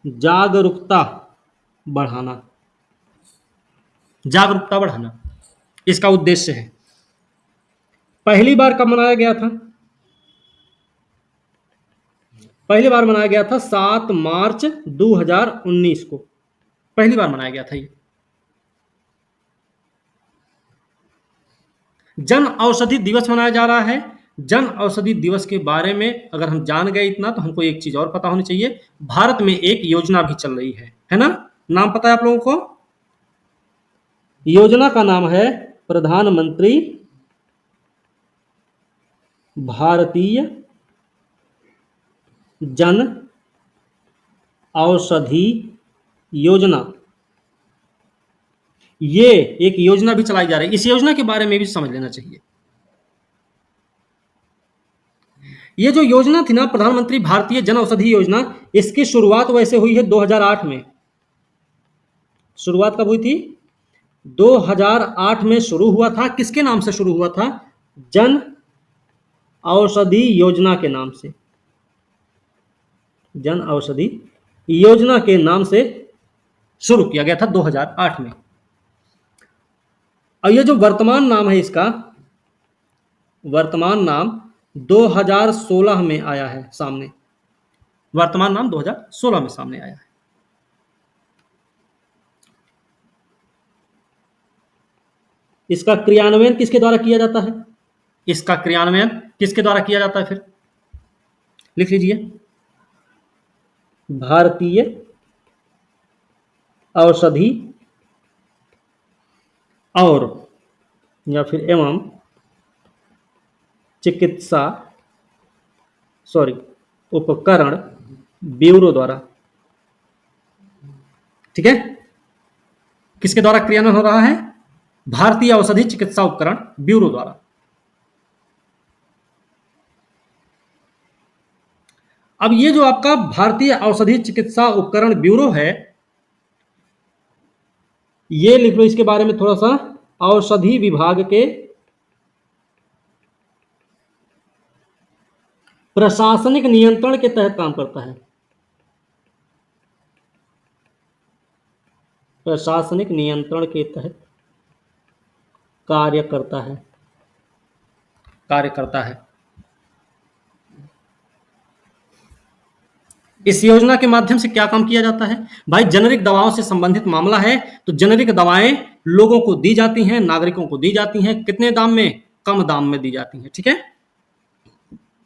जागरूकता बढ़ाना। जागरूकता बढ़ाना इसका उद्देश्य है। पहली बार कब मनाया गया था? पहली बार मनाया गया था 7 मार्च 2019 को, पहली बार मनाया गया था ये। जन औषधि दिवस मनाया जा रहा है। जन औषधि दिवस के बारे में अगर हम जान गए इतना, तो हमको एक चीज और पता होनी चाहिए, भारत में एक योजना भी चल रही है ना? नाम पता है आप लोगों को? योजना का नाम है प्रधानमंत्री भारतीय जन औषधि योजना। ये एक योजना भी चलाई जा रही है, इस योजना के बारे में भी समझ लेना चाहिए। ये जो योजना थी ना, प्रधानमंत्री भारतीय जन औषधि योजना, इसकी शुरुआत वैसे हुई है 2008 में। शुरुआत कब हुई थी? 2008 में शुरू हुआ था। किसके नाम से शुरू हुआ था? जन औषधि योजना के नाम से। जन औषधि योजना के नाम से शुरू किया गया था 2008 में। और ये जो वर्तमान नाम है इसका, वर्तमान नाम 2016 में आया है सामने। वर्तमान नाम 2016 में सामने आया है। इसका क्रियान्वयन किसके द्वारा किया जाता है? इसका क्रियान्वयन किसके द्वारा किया जाता है फिर? लिख लीजिए, भारतीय औषधि और या फिर एवं चिकित्सा उपकरण ब्यूरो द्वारा। ठीक है, किसके द्वारा क्रियान्वयन हो रहा है? भारतीय औषधि चिकित्सा उपकरण ब्यूरो द्वारा। अब ये जो आपका भारतीय औषधि चिकित्सा उपकरण ब्यूरो है, ये लिख लो इसके बारे में थोड़ा सा। औषधि विभाग के प्रशासनिक नियंत्रण के तहत काम करता है। प्रशासनिक नियंत्रण के तहत कार्य करता है। इस योजना के माध्यम से क्या काम किया जाता है भाई? जेनेरिक दवाओं से संबंधित मामला है, तो जेनेरिक दवाएं लोगों को दी जाती हैं, नागरिकों को दी जाती हैं। कितने दाम में? कम दाम में दी जाती हैं। ठीक है,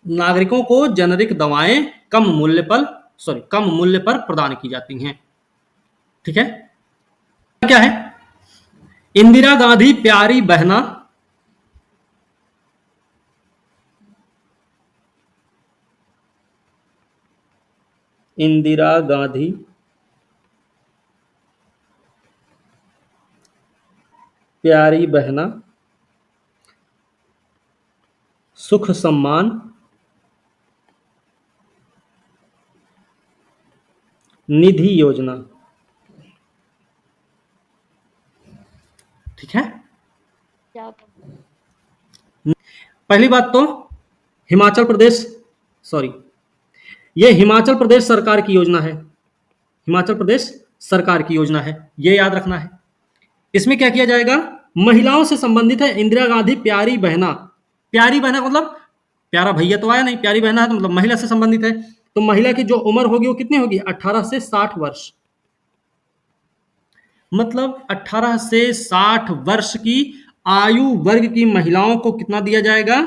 नागरिकों को जेनेरिक दवाएं कम मूल्य पर प्रदान की जाती हैं। ठीक है, क्या है? इंदिरा गांधी प्यारी बहना इंदिरा गांधी प्यारी बहना सुख सम्मान निधि योजना। ठीक है, पहली बात तो हिमाचल प्रदेश ये हिमाचल प्रदेश सरकार की योजना है। हिमाचल प्रदेश सरकार की योजना है, ये याद रखना है। इसमें क्या किया जाएगा? महिलाओं से संबंधित है। इंदिरा गांधी प्यारी बहना, प्यारी बहना मतलब प्यारा भैया तो आया नहीं, प्यारी बहना है तो मतलब महिला से संबंधित है। तो महिला की जो उम्र होगी वो कितनी होगी? 18 से 60 वर्ष। मतलब 18 से 60 वर्ष की आयु वर्ग की महिलाओं को कितना दिया जाएगा?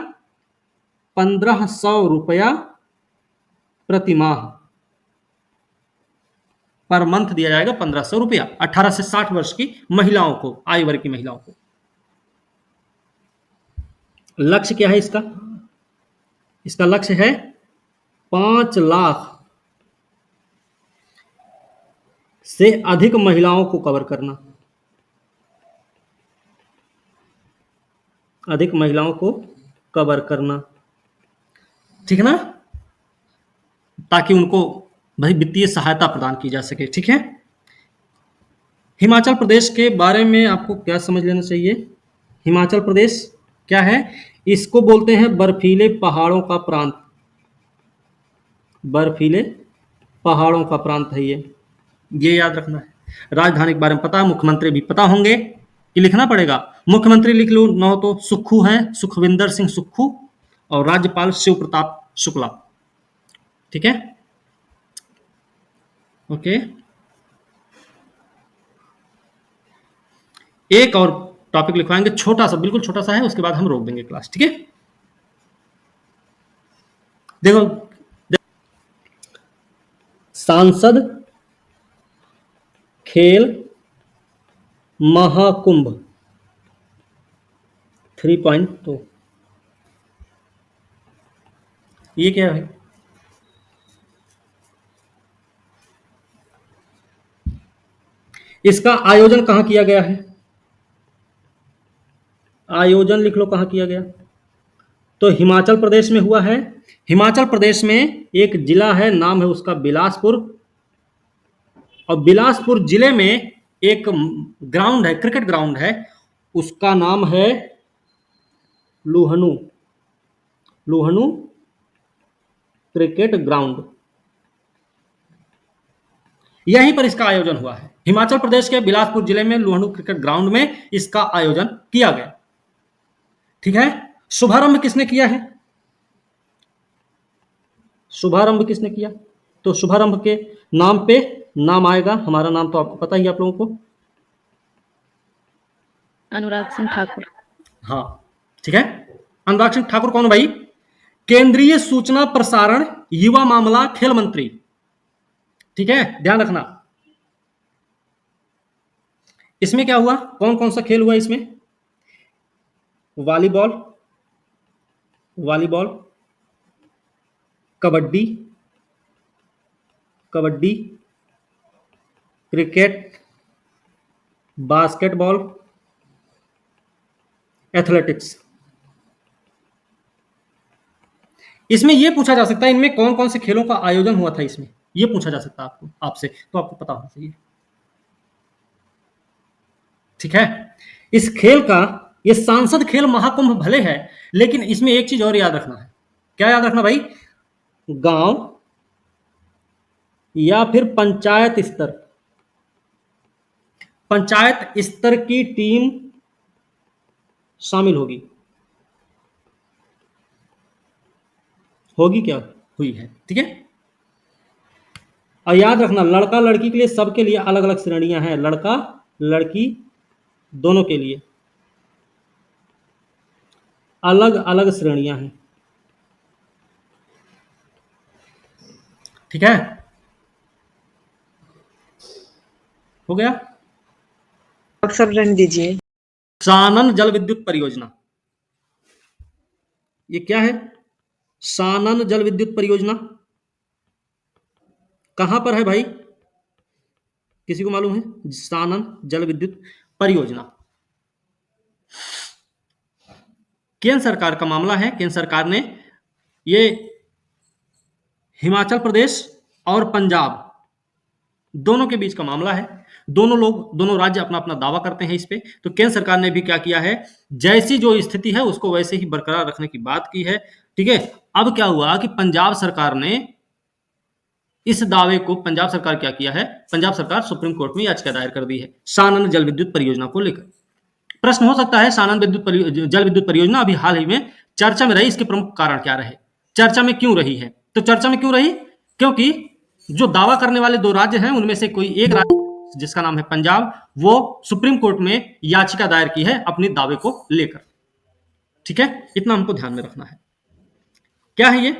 1500 रुपया प्रति माह, पर मंथ दिया जाएगा 1500 रुपया 18 से 60 वर्ष की महिलाओं को, आयु वर्ग की महिलाओं को। लक्ष्य क्या है इसका? इसका लक्ष्य है 5 लाख से अधिक महिलाओं को कवर करना, अधिक महिलाओं को कवर करना। ठीक है ना, ताकि उनको भाई वित्तीय सहायता प्रदान की जा सके। ठीक है, हिमाचल प्रदेश के बारे में आपको क्या समझ लेना चाहिए? हिमाचल प्रदेश क्या है? इसको बोलते हैं बर्फीले पहाड़ों का प्रांत। बर्फीले पहाड़ों का प्रांत है ये याद रखना है। राजधानी के बारे में पता है, मुख्यमंत्री भी पता होंगे कि लिखना पड़ेगा। मुख्यमंत्री लिख लो, न हो तो सुक्खू है, सुखविंदर सिंह सुक्खू, और राज्यपाल शिव प्रताप शुक्ला। ठीक है, ओके। एक और टॉपिक लिखवाएंगे, छोटा सा, बिल्कुल छोटा सा है, उसके बाद हम रोक देंगे क्लास। ठीक है, देखो, सांसद खेल महाकुंभ 3.2 ये क्या है? इसका आयोजन कहां किया गया है? आयोजन लिख लो कहां किया गया। तो हिमाचल प्रदेश में हुआ है। हिमाचल प्रदेश में एक जिला है, नाम है उसका बिलासपुर, और बिलासपुर जिले में एक ग्राउंड है, क्रिकेट ग्राउंड है, उसका नाम है लुहणु, लुहणु क्रिकेट ग्राउंड। यहीं पर इसका आयोजन हुआ है। हिमाचल प्रदेश के बिलासपुर जिले में लुहणु क्रिकेट ग्राउंड में इसका आयोजन किया गया। ठीक है, शुभारंभ किसने किया है? शुभारंभ किसने किया? तो शुभारंभ के नाम पे नाम आएगा, हमारा नाम तो आपको पता ही, आप लोगों को, अनुराग सिंह ठाकुर। हाँ, ठीक है। अनुराग सिंह ठाकुर कौन भाई? केंद्रीय सूचना प्रसारण युवा मामला खेल मंत्री। ठीक है, ध्यान रखना। इसमें क्या हुआ? कौन कौन सा खेल हुआ इसमें? Volleyball, volleyball, kabaddi, kabaddi, cricket, basketball, athletics. इसमें यह पूछा जा सकता है इनमें कौन कौन से खेलों का आयोजन हुआ था, इसमें यह पूछा जा सकता है आपको, आपसे, तो आपको पता होना चाहिए। ठीक है, इस खेल का, ये सांसद खेल महाकुंभ भले है, लेकिन इसमें एक चीज और याद रखना है। क्या याद रखना भाई? गांव या फिर पंचायत स्तर, पंचायत स्तर की टीम शामिल होगी। होगी क्या? हुई है। ठीक है, और याद रखना, लड़का लड़की के लिए, सबके लिए अलग अलग श्रेणियां हैं, लड़का लड़की दोनों के लिए अलग अलग श्रेणियां हैं। ठीक है, हो गया। अब सब रहने दीजिए। सानन जल विद्युत परियोजना, ये क्या है? सानन जल विद्युत परियोजना कहां पर है भाई? किसी को मालूम है? सानन जल विद्युत परियोजना केंद्र सरकार का मामला है। केंद्र सरकार ने ये हिमाचल प्रदेश और पंजाब दोनों के बीच का मामला है। दोनों राज्य अपना अपना दावा करते हैं इस पे। तो केंद्र सरकार ने भी क्या किया है, जैसी जो स्थिति है उसको वैसे ही बरकरार रखने की बात की है। ठीक है, अब क्या हुआ कि पंजाब सरकार ने इस दावे को, पंजाब सरकार क्या किया है, पंजाब सरकार सुप्रीम कोर्ट में याचिका दायर कर दी है सानन जल विद्युत परियोजना को लेकर। प्रश्न हो सकता है, सानन जल विद्युत परियोजना अभी हाल ही में चर्चा में रही, इसके प्रमुख कारण क्या रहे, चर्चा में क्यों रही है? तो चर्चा में क्यों रही? क्योंकि जो दावा करने वाले दो राज्य हैं उनमें से कोई एक राज्य जिसका नाम है पंजाब, वो सुप्रीम कोर्ट में याचिका दायर की है अपने दावे को लेकर। ठीक है, इतना हमको ध्यान में रखना है। क्या है ये?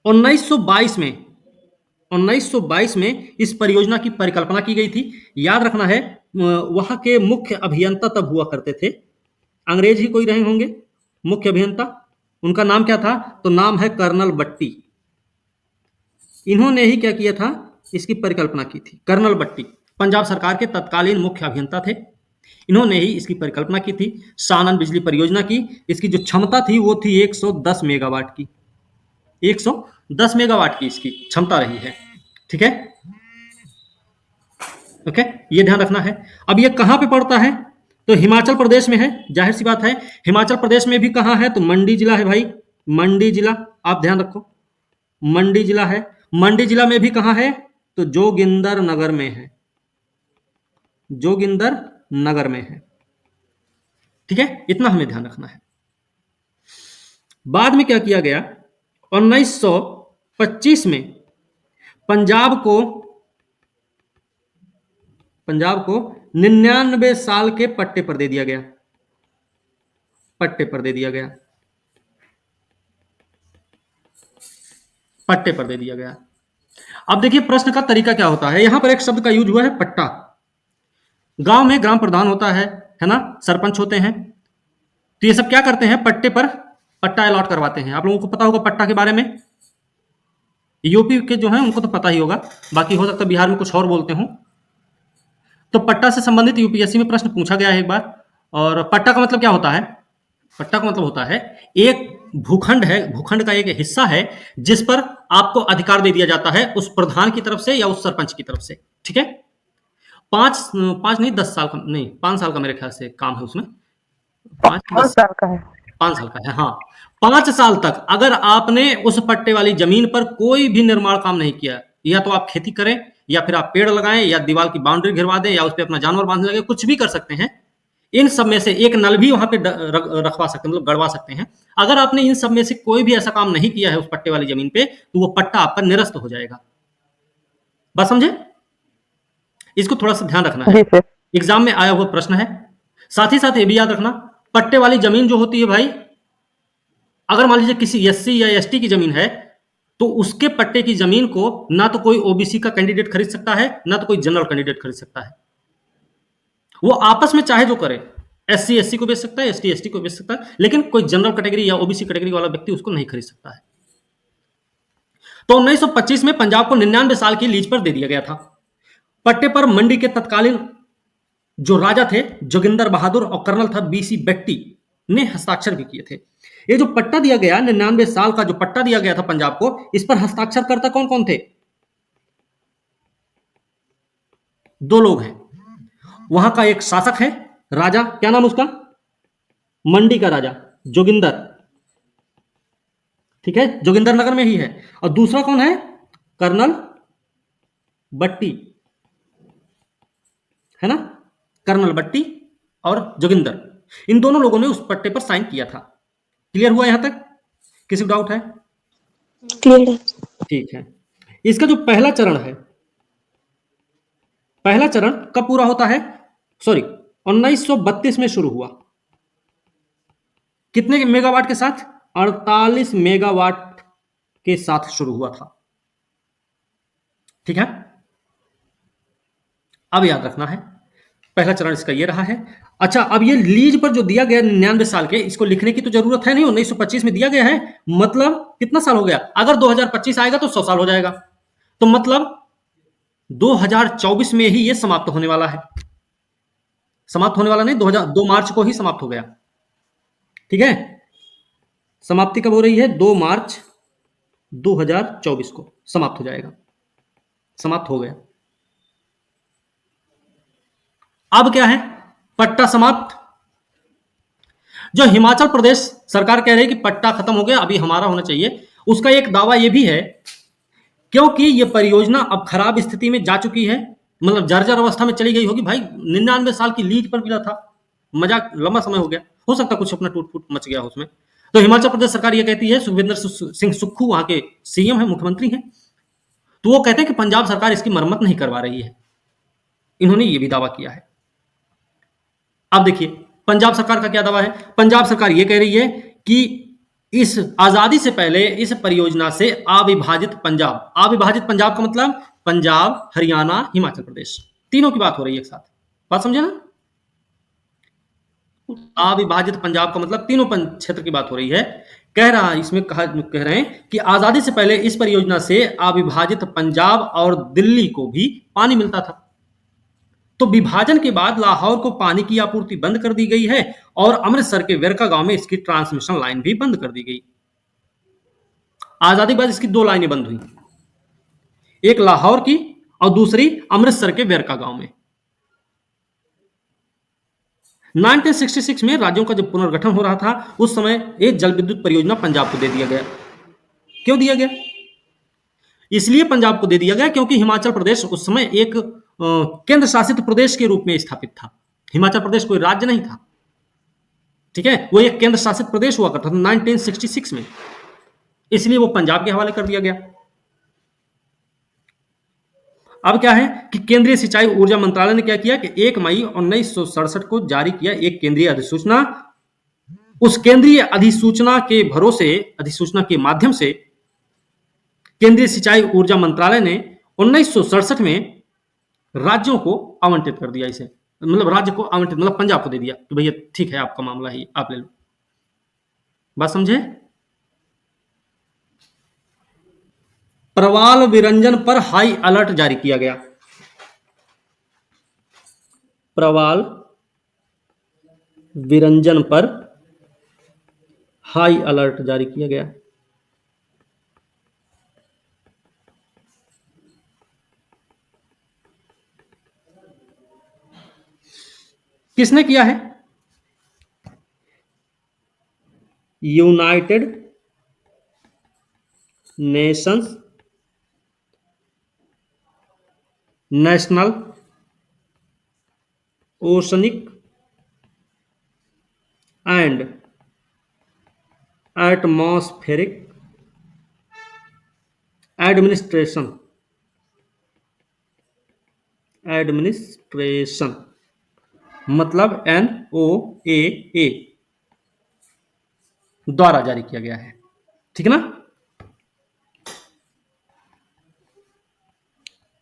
1922 में इस परियोजना की परिकल्पना की गई थी। याद रखना है, वहां के मुख्य अभियंता तब हुआ करते थे, अंग्रेज ही कोई रहे होंगे मुख्य अभियंता। उनका नाम क्या था? तो नाम है कर्नल बट्टी। इन्होंने ही क्या किया था, इसकी परिकल्पना की थी। कर्नल बट्टी पंजाब सरकार के तत्कालीन मुख्य अभियंता थे। इन्होंने ही इसकी परिकल्पना की थी, सानन बिजली परियोजना की। इसकी जो क्षमता थी वो थी 110 मेगावाट की। 110 मेगावाट की इसकी क्षमता रही है। ठीक है, ओके, ये ध्यान रखना है। अब ये कहां पे पड़ता है? तो हिमाचल प्रदेश में है, जाहिर सी बात है। हिमाचल प्रदेश में भी कहां है? तो मंडी जिला है भाई, मंडी जिला, आप ध्यान रखो, मंडी जिला है। मंडी जिला में भी कहां है? तो जोगिंदर नगर में है, जोगिंदर नगर में है। ठीक है, इतना हमें ध्यान रखना है। बाद में क्या किया गया, 1925 में पंजाब को 99 साल के पट्टे पर दे दिया गया, पट्टे पर दे दिया गया, पट्टे पर दे दिया गया। अब देखिए प्रश्न का तरीका क्या होता है। यहां पर एक शब्द का यूज हुआ है, पट्टा। गांव में ग्राम प्रधान होता है ना, सरपंच होते हैं, तो ये सब क्या करते हैं, पट्टे पर पट्टा अलॉट करवाते हैं। आप लोगों को पता होगा पट्टा के बारे में, यूपी के जो हैं उनको तो पता ही होगा, बाकी हो सकता है बिहार में कुछ और बोलते हों। तो पट्टा से संबंधित यूपीएससी में प्रश्न पूछा गया है एक बार। और पट्टा का मतलब क्या होता है? पट्टा का मतलब होता है एक भूखंड है, भूखंड का एक हिस्सा है जिस पर आपको अधिकार दे दिया जाता है उस प्रधान की तरफ से या उस सरपंच की तरफ से। ठीक है, 5 नहीं 10 साल का, नहीं 5 साल का मेरे ख्याल से काम है उसमें, 5 साल का है। 5 साल का है, हाँ। 5 साल तक अगर आपने उस पट्टे वाली जमीन पर कोई भी निर्माण काम नहीं किया, या तो आप खेती करें या फिर आप पेड़ लगाएं या दीवार की बाउंड्री घिरवा दें या उस पर अपना जानवर बांधने लगे, कुछ भी कर सकते हैं। इन सब में से एक नल भी वहां पे रखवा सकते हैं, मतलब गड़वा सकते हैं। अगर आपने इन सब में से कोई भी ऐसा काम नहीं किया है उस पट्टे वाली जमीन पे, तो वो पट्टा आप पर निरस्त हो जाएगा। बात समझे? इसको थोड़ा सा ध्यान रखना है, एग्जाम में आया हुआ प्रश्न है। साथ ही साथ ये भी याद रखना, पट्टे वाली जमीन जो होती है भाई, अगर मान लीजिए किसी एससी या एसटी की जमीन है, तो उसके पट्टे की जमीन को ना तो कोई ओबीसी का कैंडिडेट खरीद सकता है, ना तो कोई जनरल कैंडिडेट खरीद सकता है। वो आपस में चाहे जो करे, एससी एससी को बेच सकता है, एसटी एसटी को बेच सकता है, लेकिन कोई जनरल कैटेगरी या ओबीसी कैटेगरी वाला व्यक्ति उसको नहीं खरीद सकता है। तो 1925 में पंजाब को 99 साल की लीज पर दे दिया गया था। पट्टे पर मंडी के तत्कालीन जो राजा थे जोगिंदर बहादुर और कर्नल था बीसी बेट्टी ने हस्ताक्षर भी किए थे। ये जो पट्टा दिया गया, 99 साल का जो पट्टा दिया गया था पंजाब को, इस पर हस्ताक्षर करता कौन कौन थे? 2 लोग हैं। वहां का एक शासक है, राजा, क्या नाम उसका? मंडी का राजा जोगिंदर, ठीक है, जोगिंदर नगर में ही है। और दूसरा कौन है? कर्नल बट्टी, है ना, कर्नल बट्टी और जोगिंदर, इन दोनों लोगों ने उस पट्टे पर साइन किया था। क्लियर हुआ यहां तक? किसी को डाउट है? क्लियर है। ठीक है, इसका जो पहला चरण है, पहला चरण कब पूरा होता है? सॉरी, 1932 में शुरू हुआ। कितने मेगावाट के साथ? 48 मेगावाट के साथ शुरू हुआ था। ठीक है, अब याद रखना है, पहला चरण इसका ये रहा है। अच्छा, अब ये लीज पर जो दिया गया 99 साल के, इसको लिखने की तो जरूरत है नहीं, 1925 में दिया गया है, मतलब कितना साल हो गया? अगर 2025 आएगा तो 100 साल हो जाएगा, तो मतलब 2024 में ही ये समाप्त होने वाला है। समाप्त होने वाला नहीं, 2 मार्च को ही समाप्त हो गया। ठीक है, समाप्ति कब हो रही है? 2 मार्च 2024 को समाप्त हो जाएगा, समाप्त हो गया। अब क्या है? पट्टा समाप्त। जो हिमाचल प्रदेश सरकार कह रही है कि पट्टा खत्म हो गया, अभी हमारा होना चाहिए, उसका एक दावा यह भी है, क्योंकि यह परियोजना अब खराब स्थिति में जा चुकी है, मतलब जर्जर अवस्था में चली गई होगी। भाई 99 साल की लीज पर मिला था, मजाक, लंबा समय हो गया, हो सकता कुछ अपना टूट फूट मच गया उसमें। तो हिमाचल प्रदेश सरकार यह कहती है, सुखविंदर सिंह सुक्खू वहां के सीएम है, मुख्यमंत्री हैं, तो वो कहते हैं कि पंजाब सरकार इसकी मरम्मत नहीं करवा रही है। इन्होंने ये भी दावा किया है। अब देखिए पंजाब सरकार का क्या दावा है। पंजाब सरकार ये कह रही है कि इस आजादी से पहले इस परियोजना से अविभाजित पंजाब, अविभाजित पंजाब का मतलब पंजाब, हरियाणा, हिमाचल प्रदेश, तीनों की बात हो रही है एक साथ। बात समझे ना? अविभाजित पंजाब का मतलब तीनों क्षेत्र की बात हो रही है। कह रहे हैं कि आजादी से पहले इस परियोजना से अविभाजित पंजाब और दिल्ली को भी पानी मिलता था। तो विभाजन के बाद लाहौर को पानी की आपूर्ति बंद कर दी गई है और अमृतसर के वेरका गांव में इसकी ट्रांसमिशन लाइन भी बंद कर दी गई। आजादी के बाद इसकी 2 लाइनें बंद हुई, एक लाहौर की और दूसरी अमृतसर के वेरका गांव में। 1966 में राज्यों का जब पुनर्गठन हो रहा था, उस समय एक जल विद्युत परियोजना पंजाब को दे दिया गया। क्यों दिया गया? इसलिए पंजाब को दे दिया गया क्योंकि हिमाचल प्रदेश उस समय एक केंद्र शासित प्रदेश के रूप में स्थापित था। हिमाचल प्रदेश कोई राज्य नहीं था, ठीक है, वो एक केंद्र शासित प्रदेश हुआ करता था 1966 में, इसलिए वो पंजाब के हवाले कर दिया गया। अब क्या है कि केंद्रीय सिंचाई ऊर्जा मंत्रालय ने क्या किया कि 1 मई 1967 को जारी किया एक केंद्रीय अधिसूचना। उस केंद्रीय अधिसूचना के माध्यम से केंद्रीय सिंचाई ऊर्जा मंत्रालय ने 1967 में राज्यों को आवंटित कर दिया, इसे मतलब राज्य को आवंटित मतलब पंजाब को दे दिया कि भैया ठीक है, आपका मामला है, आप ले लो। बात समझे? प्रवाल विरंजन पर हाई अलर्ट जारी किया गया। प्रवाल विरंजन पर हाई अलर्ट जारी किया गया। किसने किया है? United Nations national oceanic and atmospheric administration मतलब NOAA द्वारा जारी किया गया है। ठीक है ना?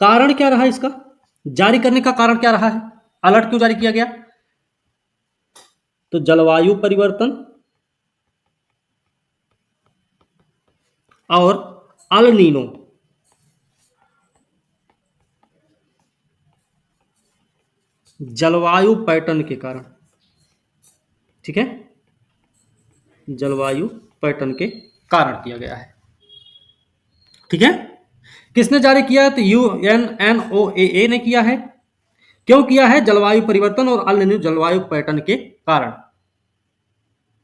कारण क्या रहा इसका? जारी करने का कारण क्या रहा है? अलर्ट क्यों जारी किया गया? तो जलवायु परिवर्तन और अल नीनो जलवायु पैटर्न के कारण, ठीक है, जलवायु पैटर्न के कारण किया गया है। ठीक है, किसने जारी किया? तो UNOAA ने किया है। क्यों किया है? जलवायु परिवर्तन और अल नीनो जलवायु पैटर्न के कारण।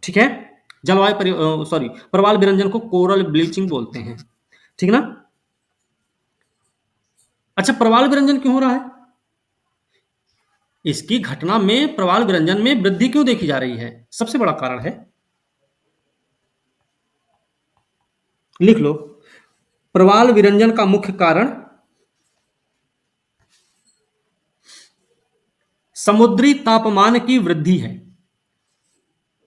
ठीक है, प्रवाल विरंजन को कोरल ब्लीचिंग बोलते हैं। ठीक ना? अच्छा, प्रवाल विरंजन क्यों हो रहा है? इसकी घटना में प्रवाल विरंजन में वृद्धि क्यों देखी जा रही है? सबसे बड़ा कारण है, लिख लो, प्रवाल विरंजन का मुख्य कारण समुद्री तापमान की वृद्धि है,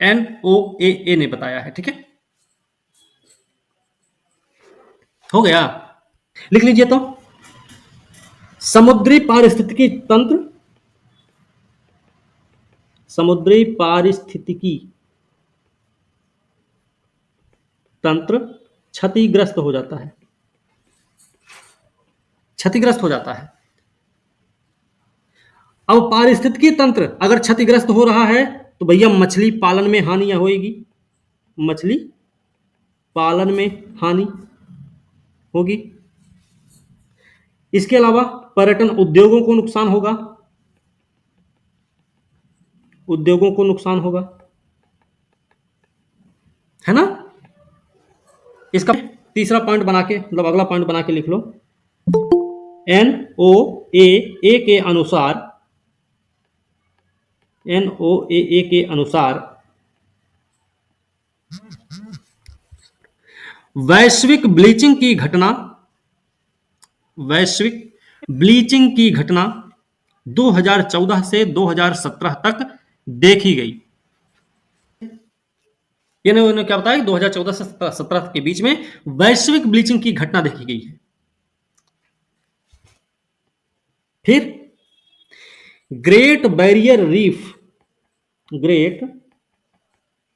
NOAA ने बताया है। ठीक है, हो गया, लिख लीजिए। तो समुद्री पारिस्थितिकी तंत्र, समुद्री पारिस्थितिकी तंत्र क्षतिग्रस्त हो जाता है, क्षतिग्रस्त हो जाता है। अब पारिस्थितिकी तंत्र अगर क्षतिग्रस्त हो रहा है तो भैया मछली पालन में हानि होगी, मछली पालन में हानि होगी। इसके अलावा पर्यटन उद्योगों को नुकसान होगा, उद्योगों को नुकसान होगा, है ना। इसका तीसरा पॉइंट बना के, मतलब अगला पॉइंट बना के लिख लो। NOAA के अनुसार, NOAA के अनुसार वैश्विक ब्लीचिंग की घटना, वैश्विक ब्लीचिंग की घटना 2014 से 2017 तक देखी गई। इन्होंने क्या बताया, 2014 से 17 के बीच में वैश्विक ब्लीचिंग की घटना देखी गई है। फिर great barrier reef, great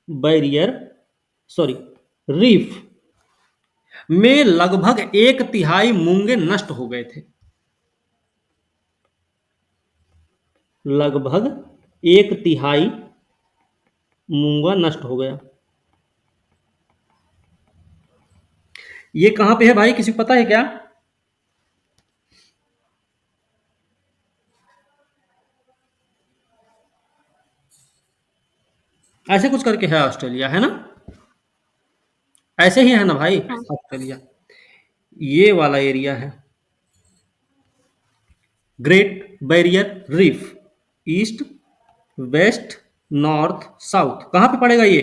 barrier reef में लगभग 1/3 मूंगे नष्ट हो गए थे, लगभग 1/3 मूंगा नष्ट हो गया। ये कहां पे है भाई, किसी को पता है क्या? ऐसे कुछ करके है ऑस्ट्रेलिया, है ना, ऐसे ही है ना भाई ऑस्ट्रेलिया, ये वाला एरिया है great barrier reef, east west north south. कहां पे पड़ेगा ये?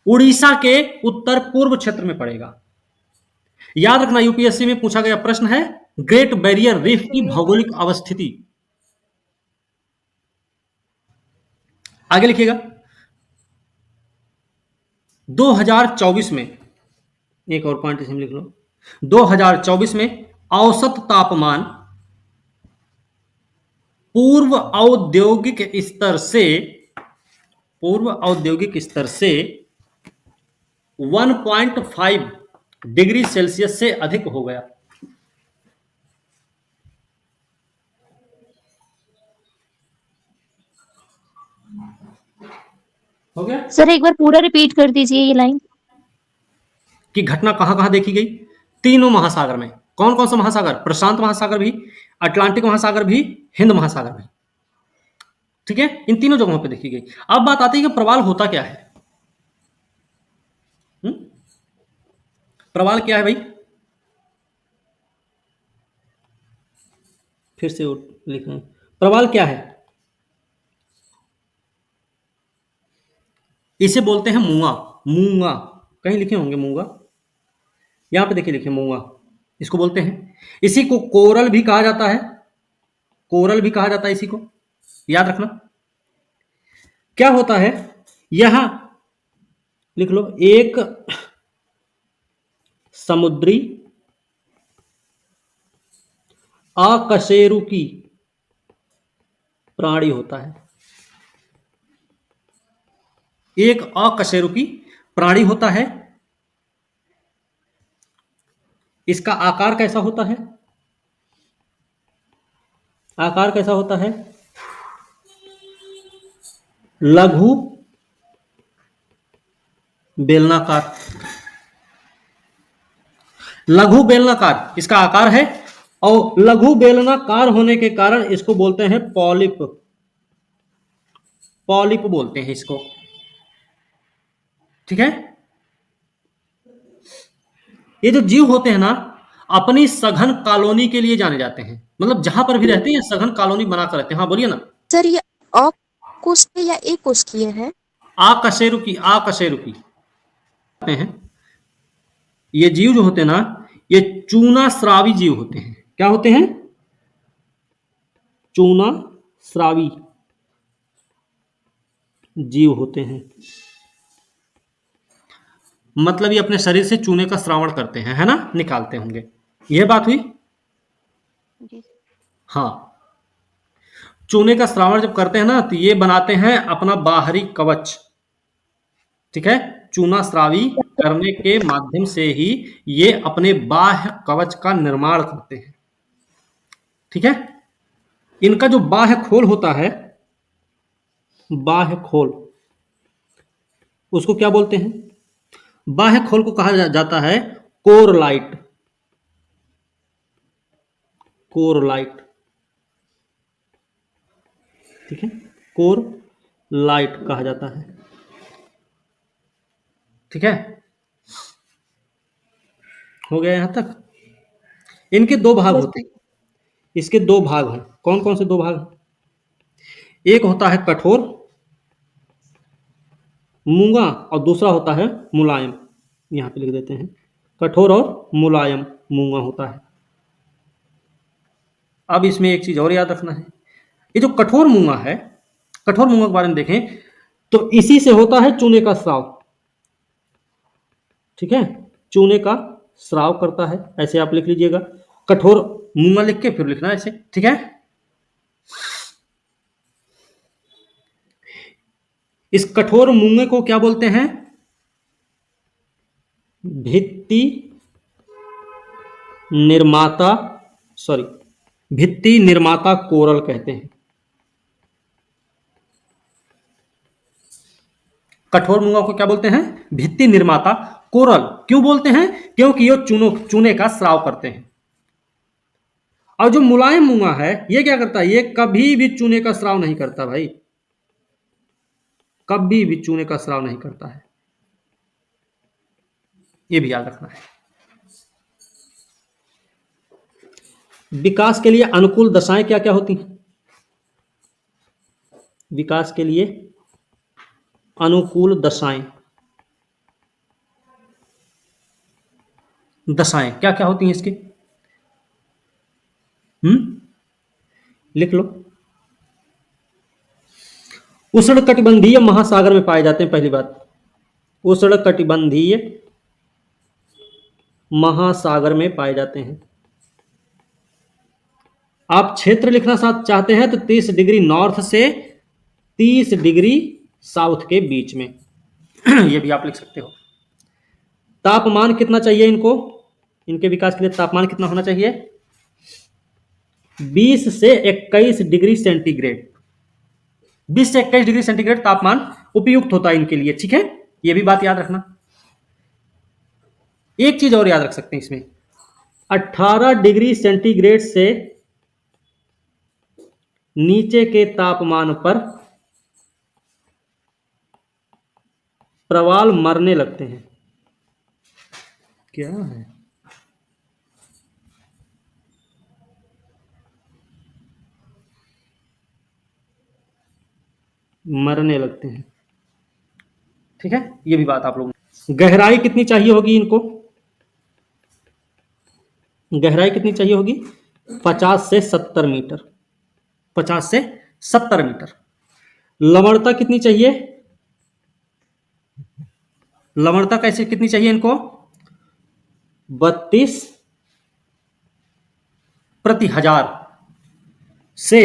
उड़ीसा के उत्तर पूर्व क्षेत्र में पड़ेगा। याद रखना, यूपीएससी में पूछा गया प्रश्न है ग्रेट बैरियर रीफ की भौगोलिक अवस्थिति। आगे लिखिएगा, 2024 में, एक और पॉइंट इसमें लिख लो, 2024 में औसत तापमान पूर्व औद्योगिक स्तर से 1.5 डिग्री सेल्सियस से अधिक हो गया। हो गया सर एक बार पूरा रिपीट कर दीजिए ये लाइन। कि घटना कहां कहां देखी गई? तीनों महासागर में। कौन कौन सा महासागर? प्रशांत महासागर भी, अटलांटिक महासागर भी, हिंद महासागर भी। ठीक है, इन तीनों जगहों पे देखी गई। अब बात आती है कि प्रवाल होता क्या है। प्रवाल क्या है भाई? फिर से लिखें, प्रवाल क्या है? इसे बोलते हैं मूंगा, मूंगा, कहीं लिखे होंगे मूंगा, यहां पे देखिए लिखे मूंगा, इसको बोलते हैं। इसी को कोरल भी कहा जाता है, कोरल भी कहा जाता है इसी को, याद रखना। क्या होता है, यहां लिख लो, एक समुद्री अकशेरुकी प्राणी होता है, एक अकशेरुकी प्राणी होता है। इसका आकार कैसा होता है? आकार कैसा होता है? लघु बेलनाकार, लघु बेलनाकार इसका आकार है, और लघु बेलनाकार होने के कारण इसको बोलते हैं पॉलिप, पॉलिप बोलते हैं इसको। ठीक है, ये जो जीव होते हैं ना, अपनी सघन कॉलोनी के लिए जाने जाते हैं, मतलब जहां पर भी रहते हैं सघन कॉलोनी बनाकर रहते हैं। हाँ बोलिए ना सर, ये अकोष्ठीय या एकोष्ठीय है? आकशेरुकी, आकशेरुकी हैं। ये जीव जो होते हैं ना, ये चूना स्रावी जीव होते हैं। क्या होते हैं? चूना स्रावी जीव होते हैं। मतलब ये अपने शरीर से चूने का श्रावण करते हैं, है ना, निकालते होंगे। यह बात हुई। हाँ, चूने का श्रावण जब करते हैं ना तो ये बनाते हैं अपना बाहरी कवच। ठीक है, चूना स्रावी करने के माध्यम से ही ये अपने बाह्य कवच का निर्माण करते हैं। ठीक है, इनका जो बाह्य खोल होता है, बाह्य खोल, उसको क्या बोलते हैं? बाह्य खोल को कहा जाता है कोरलाइट। कोरलाइट, ठीक है, कोरलाइट कहा जाता है। ठीक है, हो गया यहां तक। इनके दो भाग होते हैं। इसके दो भाग हैं। कौन कौन से दो भाग हैं? एक होता है कठोर मूंगा और दूसरा होता है मुलायम। यहां पे लिख देते हैं, कठोर और मुलायम मूंगा होता है। अब इसमें एक चीज और याद रखना है, ये जो कठोर मूंगा है, कठोर मूंगा के बारे में देखें तो इसी से होता है चूने का स्राव। ठीक है, चूने का स्राव करता है। ऐसे आप लिख लीजिएगा, कठोर मूंगा लिख के फिर लिखना ऐसे। ठीक है, इस कठोर मूंगे को क्या बोलते हैं? भित्ति निर्माता, सॉरी, भित्ति निर्माता कोरल कहते हैं। कठोर मूंगा को क्या बोलते हैं? भित्ति निर्माता कोरल। क्यों बोलते हैं? क्योंकि ये चूने का स्राव करते हैं। और जो मुलायम मूंगा है ये क्या करता है? ये कभी भी चूने का स्राव नहीं करता भाई, कभी भी चूने का स्राव नहीं करता है। ये भी याद रखना है। विकास के लिए अनुकूल दशाएं क्या क्या होती हैं? विकास के लिए अनुकूल दशाएं, दशाएं क्या क्या होती हैं इसकी? लिख लो। उष्णकटिबंधीय महासागर में पाए जाते हैं। पहली बात, उष्णकटिबंधीय महासागर में पाए जाते हैं। आप क्षेत्र लिखना चाहते हैं तो 30 डिग्री नॉर्थ से 30 डिग्री साउथ के बीच में ये भी आप लिख सकते हो। तापमान कितना चाहिए इनको? इनके विकास के लिए तापमान कितना होना चाहिए? 20 से 21 डिग्री सेंटीग्रेड। 20 से 21 डिग्री सेंटीग्रेड तापमान उपयुक्त होता है इनके लिए। ठीक है, यह भी बात याद रखना। एक चीज और याद रख सकते हैं इसमें, 18 डिग्री सेंटीग्रेड से नीचे के तापमान पर प्रवाल मरने लगते हैं। क्या है? मरने लगते हैं। ठीक है, ये भी बात आप लोग। गहराई कितनी चाहिए होगी इनको? गहराई कितनी चाहिए होगी? 50 से 70 मीटर। 50 से 70 मीटर। लवणता कितनी चाहिए? लवणता कैसे कितनी चाहिए इनको? 32 प्रति हजार से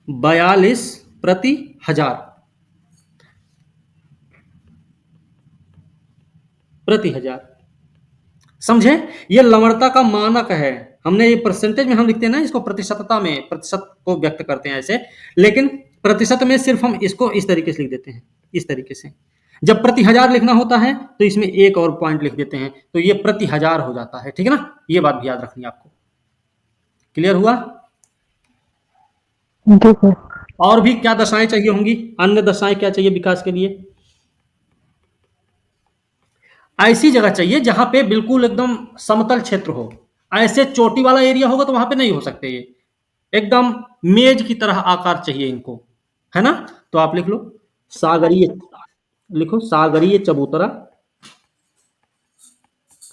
42 प्रति हजार। प्रति हजार, समझे? ये लवणता का मानक है। हमने ये परसेंटेज में हम लिखते हैं ना, इसको प्रतिशतता में, प्रतिशत को व्यक्त करते हैं ऐसे, लेकिन प्रतिशत में सिर्फ हम इसको इस तरीके से लिख देते हैं, इस तरीके से। जब प्रति हजार लिखना होता है तो इसमें एक और पॉइंट लिख देते हैं, तो ये प्रति हजार हो जाता है। ठीक है ना, ये बात भी याद रखनी है आपको। क्लियर हुआ? ठीक है। और भी क्या दशाएं चाहिए होंगी? अन्य दशाएं क्या चाहिए विकास के लिए? ऐसी जगह चाहिए जहां पे बिल्कुल एकदम समतल क्षेत्र हो। ऐसे चोटी वाला एरिया होगा तो वहां पे नहीं हो सकते। ये एकदम मेज की तरह आकार चाहिए इनको, है ना? तो आप लिख लो सागरीय, लिखो सागरीय चबूतरा।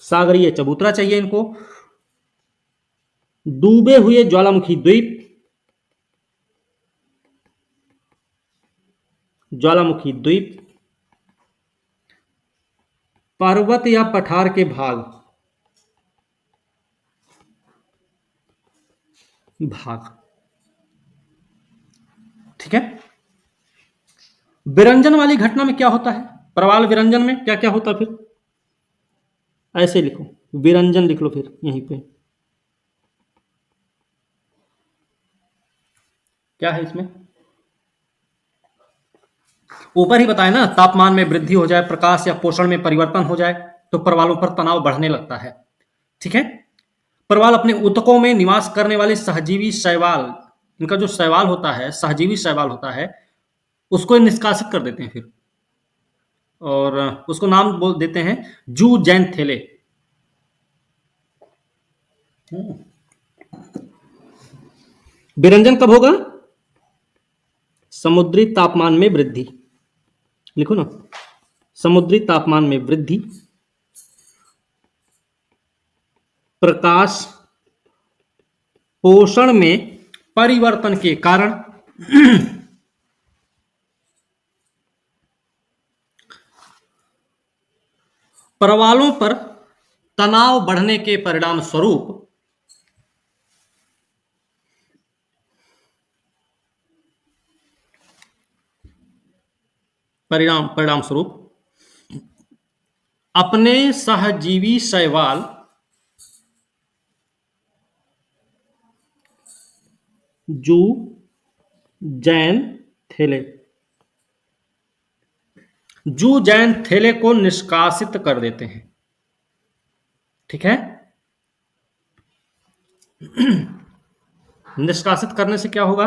सागरीय चबूतरा चाहिए इनको। डूबे हुए ज्वालामुखी द्वीप, ज्वालामुखी द्वीप, पर्वत या पठार के भाग, ठीक है। विरंजन वाली घटना में क्या होता है, प्रवाल विरंजन में क्या क्या होता है, फिर ऐसे लिखो, विरंजन लिख लो फिर यहीं पे। क्या है इसमें, ऊपर ही बताया ना, तापमान में वृद्धि हो जाए, प्रकाश या पोषण में परिवर्तन हो जाए तो प्रवालों पर तनाव बढ़ने लगता है, ठीक है। प्रवाल अपने ऊतकों में निवास करने वाले सहजीवी शैवाल, इनका जो शैवाल होता है, सहजीवी शैवाल होता है, उसको निष्कासित कर देते हैं फिर, और उसको नाम बोल देते हैं जूजेंथेले। विरंजन कब होगा, समुद्री तापमान में वृद्धि, लिखो ना, समुद्री तापमान में वृद्धि, प्रकाश पोषण में परिवर्तन के कारण, प्रवालों पर तनाव बढ़ने के परिणाम स्वरूप, परिणाम स्वरूप अपने सहजीवी शैवाल जूजेंथेले को निष्कासित कर देते हैं, ठीक है। निष्कासित करने से क्या होगा,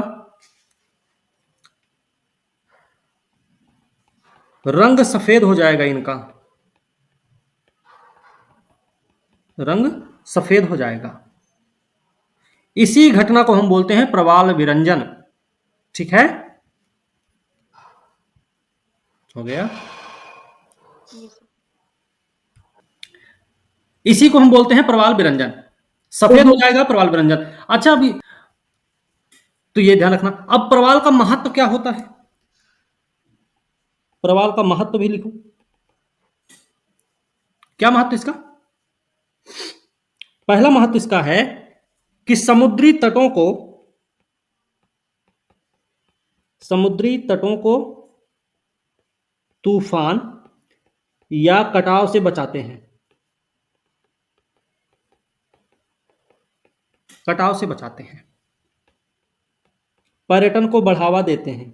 रंग सफेद हो जाएगा, इनका रंग सफेद हो जाएगा। इसी घटना को हम बोलते हैं प्रवाल विरंजन, ठीक है, हो गया। इसी को हम बोलते हैं प्रवाल विरंजन, सफेद हो जाएगा प्रवाल विरंजन। अच्छा, अभी तो ये ध्यान रखना। अब प्रवाल का महत्व क्या होता है, प्रवाल का महत्व भी लिखो, क्या महत्व इसका। पहला महत्व इसका है कि समुद्री तटों को तूफान या कटाव से बचाते हैं, कटाव से बचाते हैं, पर्यटन को बढ़ावा देते हैं,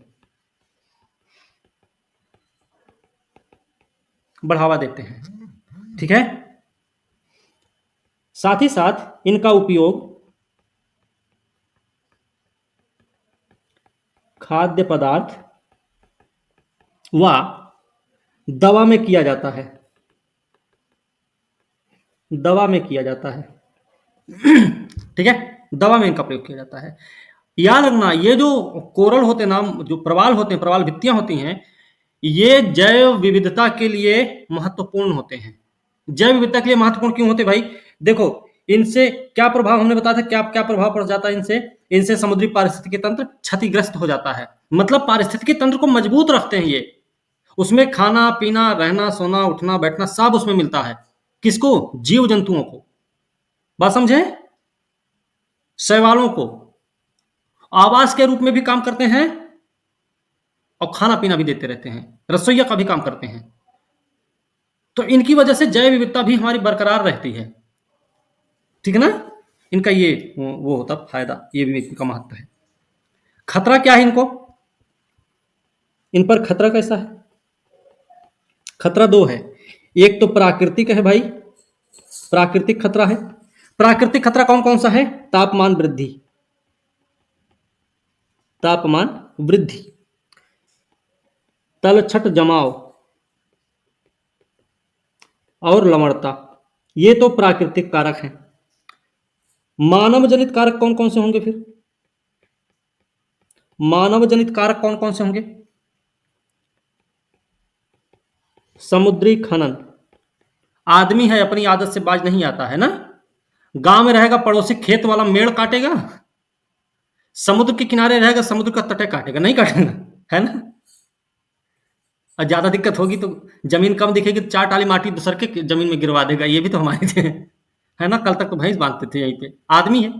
बढ़ावा देते हैं, ठीक है। साथ ही साथ इनका उपयोग खाद्य पदार्थ व दवा में किया जाता है, दवा में किया जाता है, ठीक है, दवा में इनका प्रयोग किया जाता है। याद रखना, ये जो कोरल होते ना, जो प्रवाल होते हैं, प्रवाल भित्तियां होती हैं, ये जैव विविधता के लिए महत्वपूर्ण होते हैं। जैव विविधता के लिए महत्वपूर्ण क्यों होते भाई, देखो इनसे क्या प्रभाव हमने बताया था, क्या क्या प्रभाव पड़ जाता है इनसे, इनसे समुद्री पारिस्थितिकी तंत्र क्षतिग्रस्त हो जाता है, मतलब पारिस्थितिकी तंत्र को मजबूत रखते हैं ये, उसमें खाना पीना, रहना सोना, उठना बैठना सब उसमें मिलता है, किसको, जीव जंतुओं को, बात समझे, शैवालों को आवास के रूप में भी काम करते हैं और खाना पीना भी देते रहते हैं, रसोईया का भी काम करते हैं। तो इनकी वजह से जैव विविधता भी हमारी बरकरार रहती है, ठीक है ना। इनका ये वो होता फायदा, ये भी इनका महत्व है। खतरा क्या है इनको, इन पर खतरा कैसा है, खतरा दो है, एक तो प्राकृतिक है भाई, प्राकृतिक खतरा है। प्राकृतिक खतरा कौन कौन सा है, तापमान वृद्धि, तापमान वृद्धि, तलछट जमाव और लवणता, ये तो प्राकृतिक कारक हैं। मानव जनित कारक कौन कौन से होंगे फिर, मानव जनित कारक कौन कौन से होंगे, समुद्री खनन, आदमी है अपनी आदत से बाज नहीं आता है ना। गांव में रहेगा पड़ोसी खेत वाला मेड़ काटेगा, समुद्र के किनारे रहेगा समुद्र का तटे काटेगा, नहीं काटेगा, है ना। और ज्यादा दिक्कत होगी तो जमीन कम दिखेगी तो 4 टाली माटी दूसर के जमीन में गिरवा देगा, ये भी तो हमारे थे, है ना। कल तक तो भैंस बांधते थे यहीं पे, आदमी है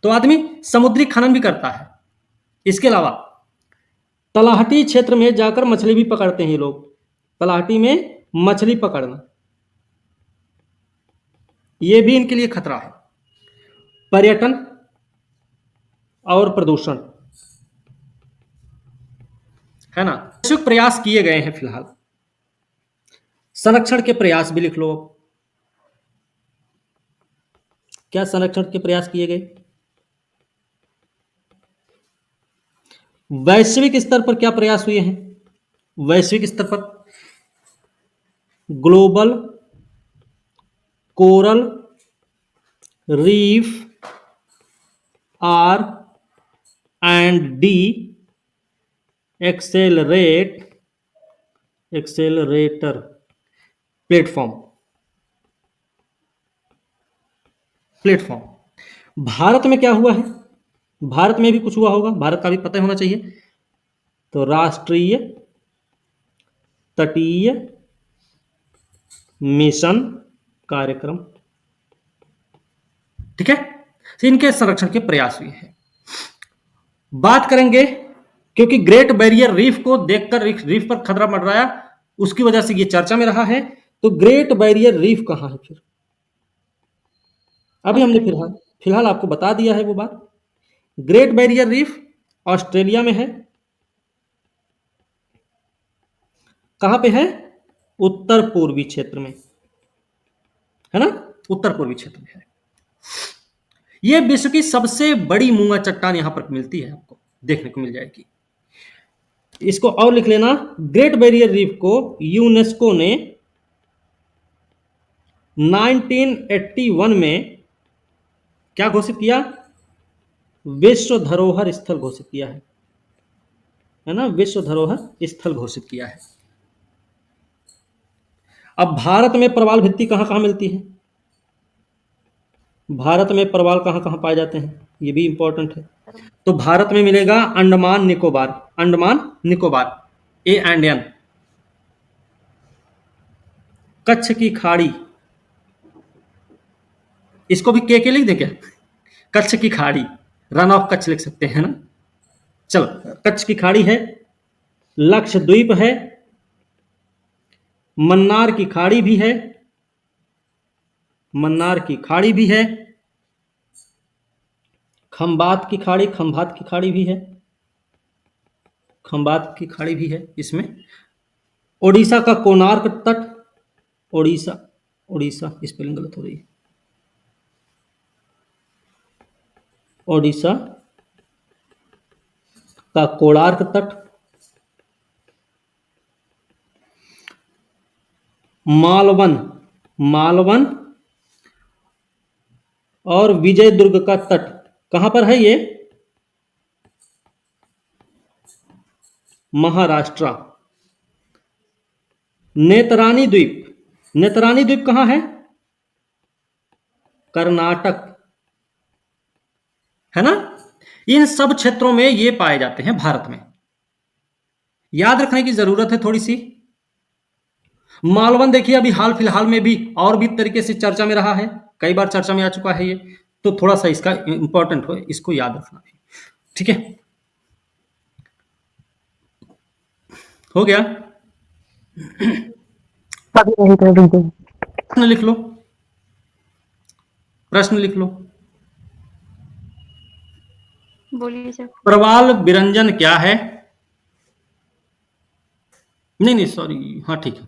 तो आदमी समुद्री खनन भी करता है। इसके अलावा तलहटी क्षेत्र में जाकर मछली भी पकड़ते हैं ये लोग, तलहटी में मछली पकड़ना ये भी इनके लिए खतरा है। पर्यटन और प्रदूषण, है ना। वैश्विक प्रयास किए गए हैं फिलहाल, संरक्षण के प्रयास भी लिख लो। क्या संरक्षण के प्रयास किए गए? वैश्विक स्तर पर क्या प्रयास हुए हैं? वैश्विक स्तर पर global coral reef R and D accelerator platform. Bharat में क्या हुआ है? भारत में भी कुछ हुआ होगा, भारत का भी पता होना चाहिए। तो राष्ट्रीय तटीय मिशन कार्यक्रम, ठीक है। तो इनके संरक्षण के प्रयास हुए हैं। बात करेंगे क्योंकि ग्रेट बैरियर रीफ को देखकर रीफ पर खतरा मंडराया, उसकी वजह से ये चर्चा में रहा है। तो ग्रेट बैरियर रीफ कहां है? फिर अभी हमने फिलहाल आपको बता दिया है वो बात। ग्रेट बैरियर रीफ ऑस्ट्रेलिया में है। कहां पे है? उत्तर पूर्वी क्षेत्र में, है ना, उत्तर पूर्वी क्षेत्र में है। यह विश्व की सबसे बड़ी मूंगा चट्टान यहां पर मिलती है, आपको देखने को मिल जाएगी। इसको और लिख लेना, ग्रेट बैरियर रीफ को यूनेस्को ने 1981 में क्या घोषित किया? विश्व धरोहर स्थल घोषित किया है ना, विश्व धरोहर स्थल घोषित किया है। अब भारत में प्रवाल भित्ति कहां कहां मिलती है? भारत में प्रवाल कहां कहां पाए जाते हैं, ये भी इंपॉर्टेंट है। तो भारत में मिलेगा Andaman Nicobar, A and N, Kutch की खाड़ी, इसको भी के लिख दे क्या? कच्छ की खाड़ी, रन ऑफ कच्छ लिख सकते हैं ना। चलो, कच्छ की खाड़ी है, लक्षद्वीप है, मन्नार की खाड़ी भी है, खंबात की खाड़ी भी है, इसमें ओडिशा का कोणार्क तट, ओडिशा स्पेलिंग गलत हो रही है, ओडिशा का कोणार्क तट, मालवन और विजयदुर्ग का तट कहां पर है? ये महाराष्ट्र। नेत्रानी द्वीप कहां है? कर्नाटक, है ना। इन सब क्षेत्रों में ये पाए जाते हैं भारत में। याद रखने की जरूरत है थोड़ी सी। मालवन देखिए, अभी हाल फिलहाल में भी और भी तरीके से चर्चा में रहा है, कई बार चर्चा में आ चुका है ये, तो थोड़ा सा इसका इंपॉर्टेंट हो, इसको याद रखना है, ठीक है। हो गया? प्रश्न लिख लो। बोलिए सर। प्रवाल विरंजन क्या है? नहीं सॉरी, हाँ ठीक है।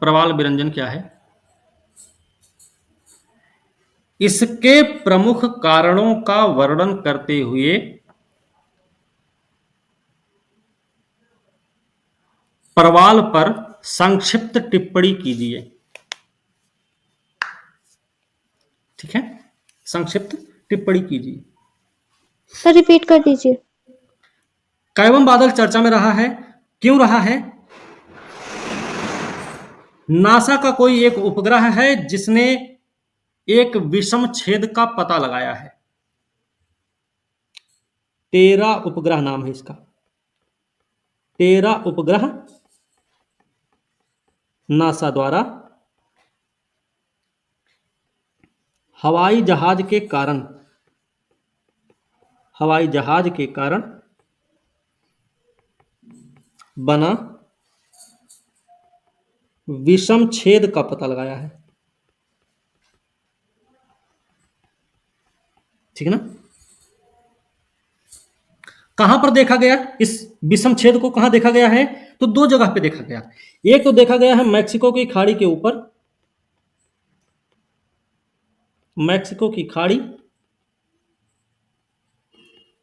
प्रवाल विरंजन क्या है? इसके प्रमुख कारणों का वर्णन करते हुए प्रवाल पर संक्षिप्त टिप्पणी कीजिए, ठीक है, संक्षिप्त टिप्पणी कीजिए। सर रिपीट कर दीजिए। कैवम बादल चर्चा में रहा है, क्यों रहा है? नासा का कोई एक उपग्रह है जिसने एक विषम छेद का पता लगाया है। 13 उपग्रह नाम है इसका। 13 उपग्रह नासा द्वारा हवाई जहाज के कारण बना विषम छेद का पता लगाया है। ठीक है ना? कहां पर देखा गया? इस विषम छेद को कहां देखा गया है? तो 2 जगह पे देखा गया। एक तो देखा गया है मैक्सिको की खाड़ी के ऊपर, मैक्सिको की खाड़ी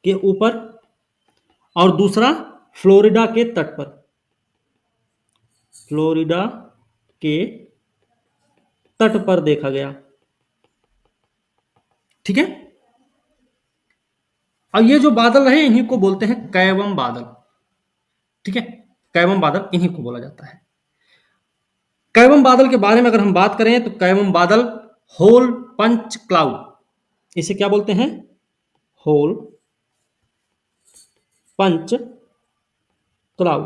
के ऊपर, और दूसरा फ्लोरिडा के तट पर, फ्लोरिडा के तट पर देखा गया। ठीक है? और ये जो बादल रहे इन्हीं को बोलते हैं कैवम बादल। ठीक है? कैवम बादल इन्हीं को बोला जाता है। कैवम बादल के बारे में अगर हम बात करें तो कैवम बादल होल पंच क्लाउड, इसे क्या बोलते हैं? होल पंच क्लाउड,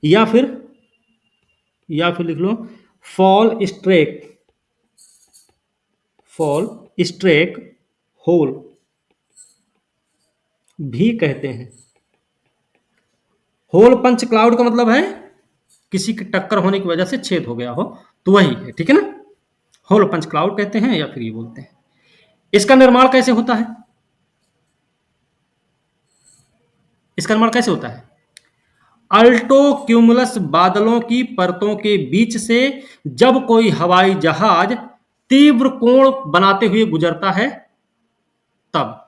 या फिर लिख लो फॉल स्ट्रेक होल भी कहते हैं। होल पंच क्लाउड का मतलब है किसी की टक्कर होने की वजह से छेद हो गया हो, तो वही है। ठीक है ना? होल पंच क्लाउड कहते हैं या फिर ये बोलते हैं। इसका निर्माण कैसे होता है? अल्टो क्यूमुलस बादलों की परतों के बीच से जब कोई हवाई जहाज तीव्र कोण बनाते हुए गुजरता है तब।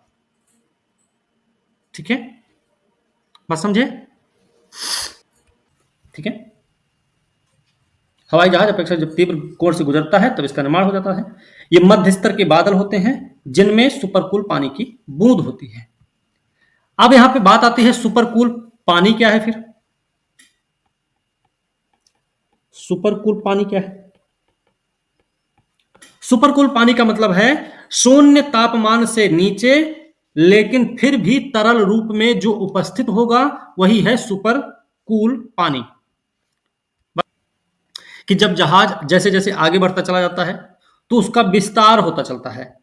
ठीक है? बात समझे? ठीक है? हवाई जहाज अपेक्षा जब तीव्र कोण से गुजरता है तब इसका निर्माण हो जाता है। ये मध्य स्तर के बादल होते हैं जिनमें सुपरकूल पानी की बूंद होती है। अब यहां पे बात आती है सुपरकूल पानी क्या है? फिर सुपरकूल पानी क्या है? सुपरकूल पानी का मतलब है शून्य तापमान से नीचे लेकिन फिर भी तरल रूप में जो उपस्थित होगा वही है सुपरकूल पानी। कि जब जहाज जैसे जैसे आगे बढ़ता चला जाता है तो उसका विस्तार होता चलता है।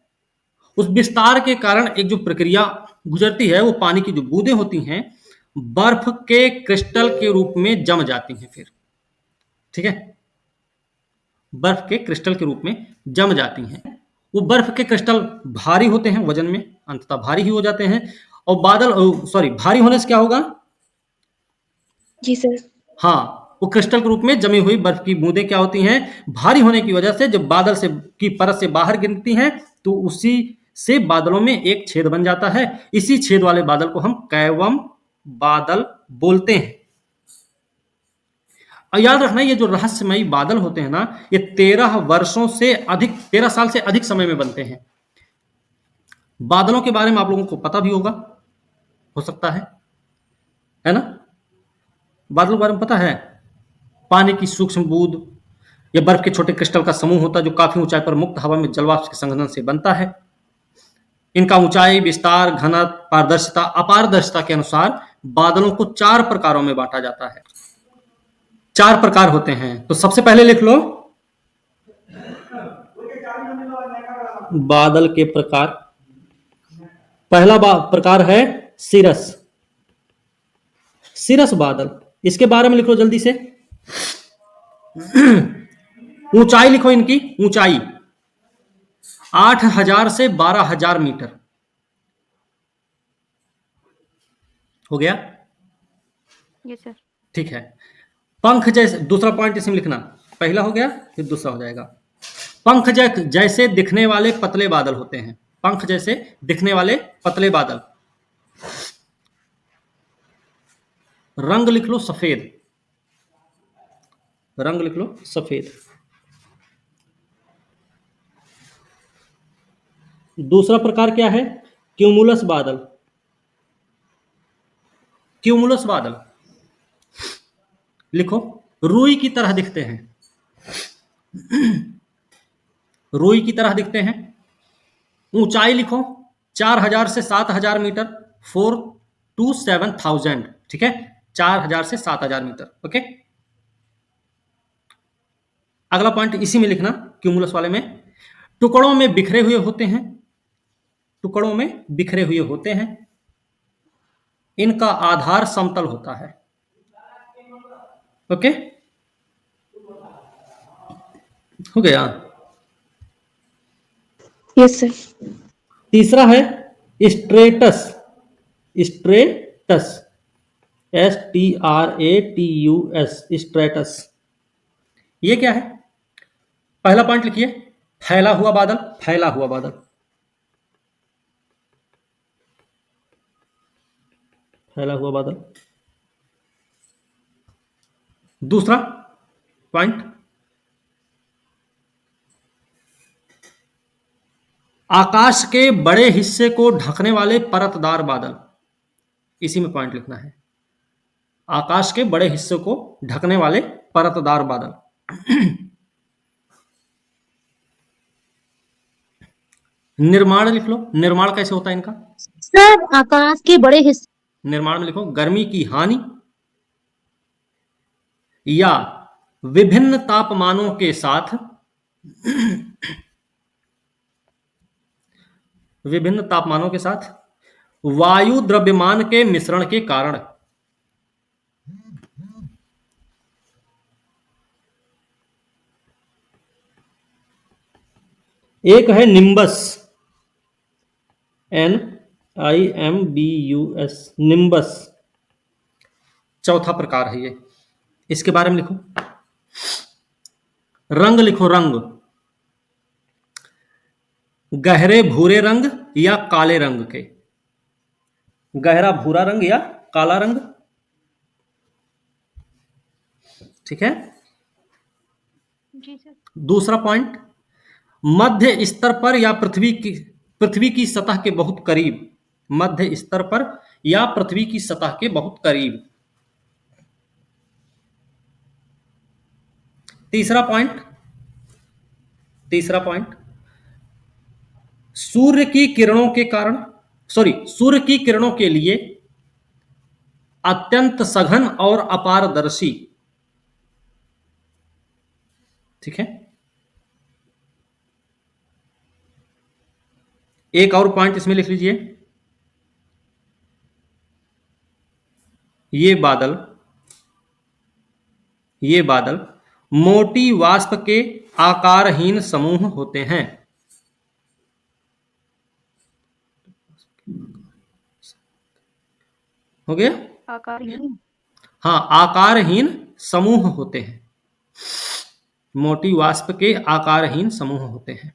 उस विस्तार के कारण एक जो प्रक्रिया गुजरती है, वो पानी की जो बूंदें होती हैं बर्फ के क्रिस्टल के रूप में जम जाती हैं। फिर ठीक है, बर्फ के क्रिस्टल के रूप में जम जाती हैं। वो बर्फ के क्रिस्टल भारी होते हैं, वजन में अंततः भारी ही हो जाते हैं। और भारी होने से क्या होगा? जी सर। हाँ, वो क्रिस्टल के रूप में जमी हुई बर्फ की बूंदें क्या होती हैं? भारी होने की वजह से जब बादल से की परत से बाहर गिरती हैं तो उसी से बादलों में एक छेद बन जाता है। इसी छेद वाले बादल को हम कैवम बादल बोलते हैं। और याद रखना, ये जो रहस्यमयी बादल होते हैं ना, ये 13 साल से अधिक समय में बनते हैं। बादलों के बारे में आप लोगों को पता भी होगा, हो सकता है ना? बादलों के बारे में पता है? पानी की सूक्ष्म बूंद या बर्फ के छोटे क्रिस्टल का समूह होता है जो काफी ऊंचाई पर मुक्त हवा में जलवाष्प के संघनन से बनता है। इनका ऊंचाई, विस्तार, घनत्व, पारदर्शिता, अपारदर्शिता के अनुसार बादलों को 4 प्रकारों में बांटा जाता है। 4 प्रकार होते हैं। तो सबसे पहले लिख लो बादल के प्रकार। पहला प्रकार है सिरस बादल। इसके बारे में लिख लो जल्दी से। ऊंचाई लिखो, इनकी ऊंचाई 8,000 से 12,000 मीटर। हो गया? Yes sir. ठीक है। पंख जैसे, दूसरा पॉइंट इसमें लिखना, पहला हो गया फिर दूसरा हो जाएगा। पंख जैसे दिखने वाले पतले बादल होते हैं। पंख जैसे दिखने वाले पतले बादल। रंग लिख लो सफेद। रंग लिख लो सफेद। दूसरा प्रकार क्या है? क्यूमुलस बादल। क्यूमुलस बादल लिखो, रुई की तरह दिखते हैं, रुई की तरह दिखते हैं। ऊंचाई लिखो 4000 से 7000 मीटर, 4 to 7000, ठीक है, 4000 से 7000 मीटर। ओके, अगला पॉइंट इसी में लिखना, क्यूमुलस वाले में, टुकड़ों में बिखरे हुए होते हैं, टुकड़ों में बिखरे हुए होते हैं, इनका आधार समतल होता है। ओके, हो गया। Yes sir. तीसरा है स्ट्रेटस, स्ट्रेटस, STRATUS, स्ट्रेटस। ये क्या है? पहला पॉइंट लिखिए, फैला हुआ बादल, फैला हुआ बादल, फैला हुआ बादल। दूसरा पॉइंट, आकाश के बड़े हिस्से को ढकने वाले परतदार बादल, इसी में पॉइंट लिखना है, आकाश के बड़े हिस्से को ढकने वाले परतदार बादल। निर्माण लिख लो, निर्माण कैसे होता है इनका? सर आकाश के बड़े हिस्से, निर्माण में लिखो गर्मी की हानि या विभिन्न तापमानों के साथ, विभिन्न तापमानों के साथ वायु द्रव्यमान के मिश्रण के कारण। एक है निम्बस, NIMBUS, निम्बस, चौथा प्रकार है ये, इसके बारे में लिखो। रंग लिखो, रंग, गहरे भूरे रंग या काले रंग के, गहरा भूरा रंग या काला रंग, ठीक है। जी सर। दूसरा पॉइंट, मध्य स्तर पर या पृथ्वी की सतह के बहुत करीब, मध्य स्तर पर या पृथ्वी की सतह के बहुत करीब। तीसरा पॉइंट, तीसरा पॉइंट, सूर्य की किरणों के कारण, सूर्य की किरणों के लिए अत्यंत सघन और अपारदर्शी, ठीक है। एक और पॉइंट इसमें लिख लीजिए, ये बादल, ये बादल मोटी वाष्प के आकारहीन समूह होते हैं। हो गया? आकारहीन, हाँ, आकारहीन समूह होते हैं, मोटी वाष्प के आकारहीन समूह होते हैं।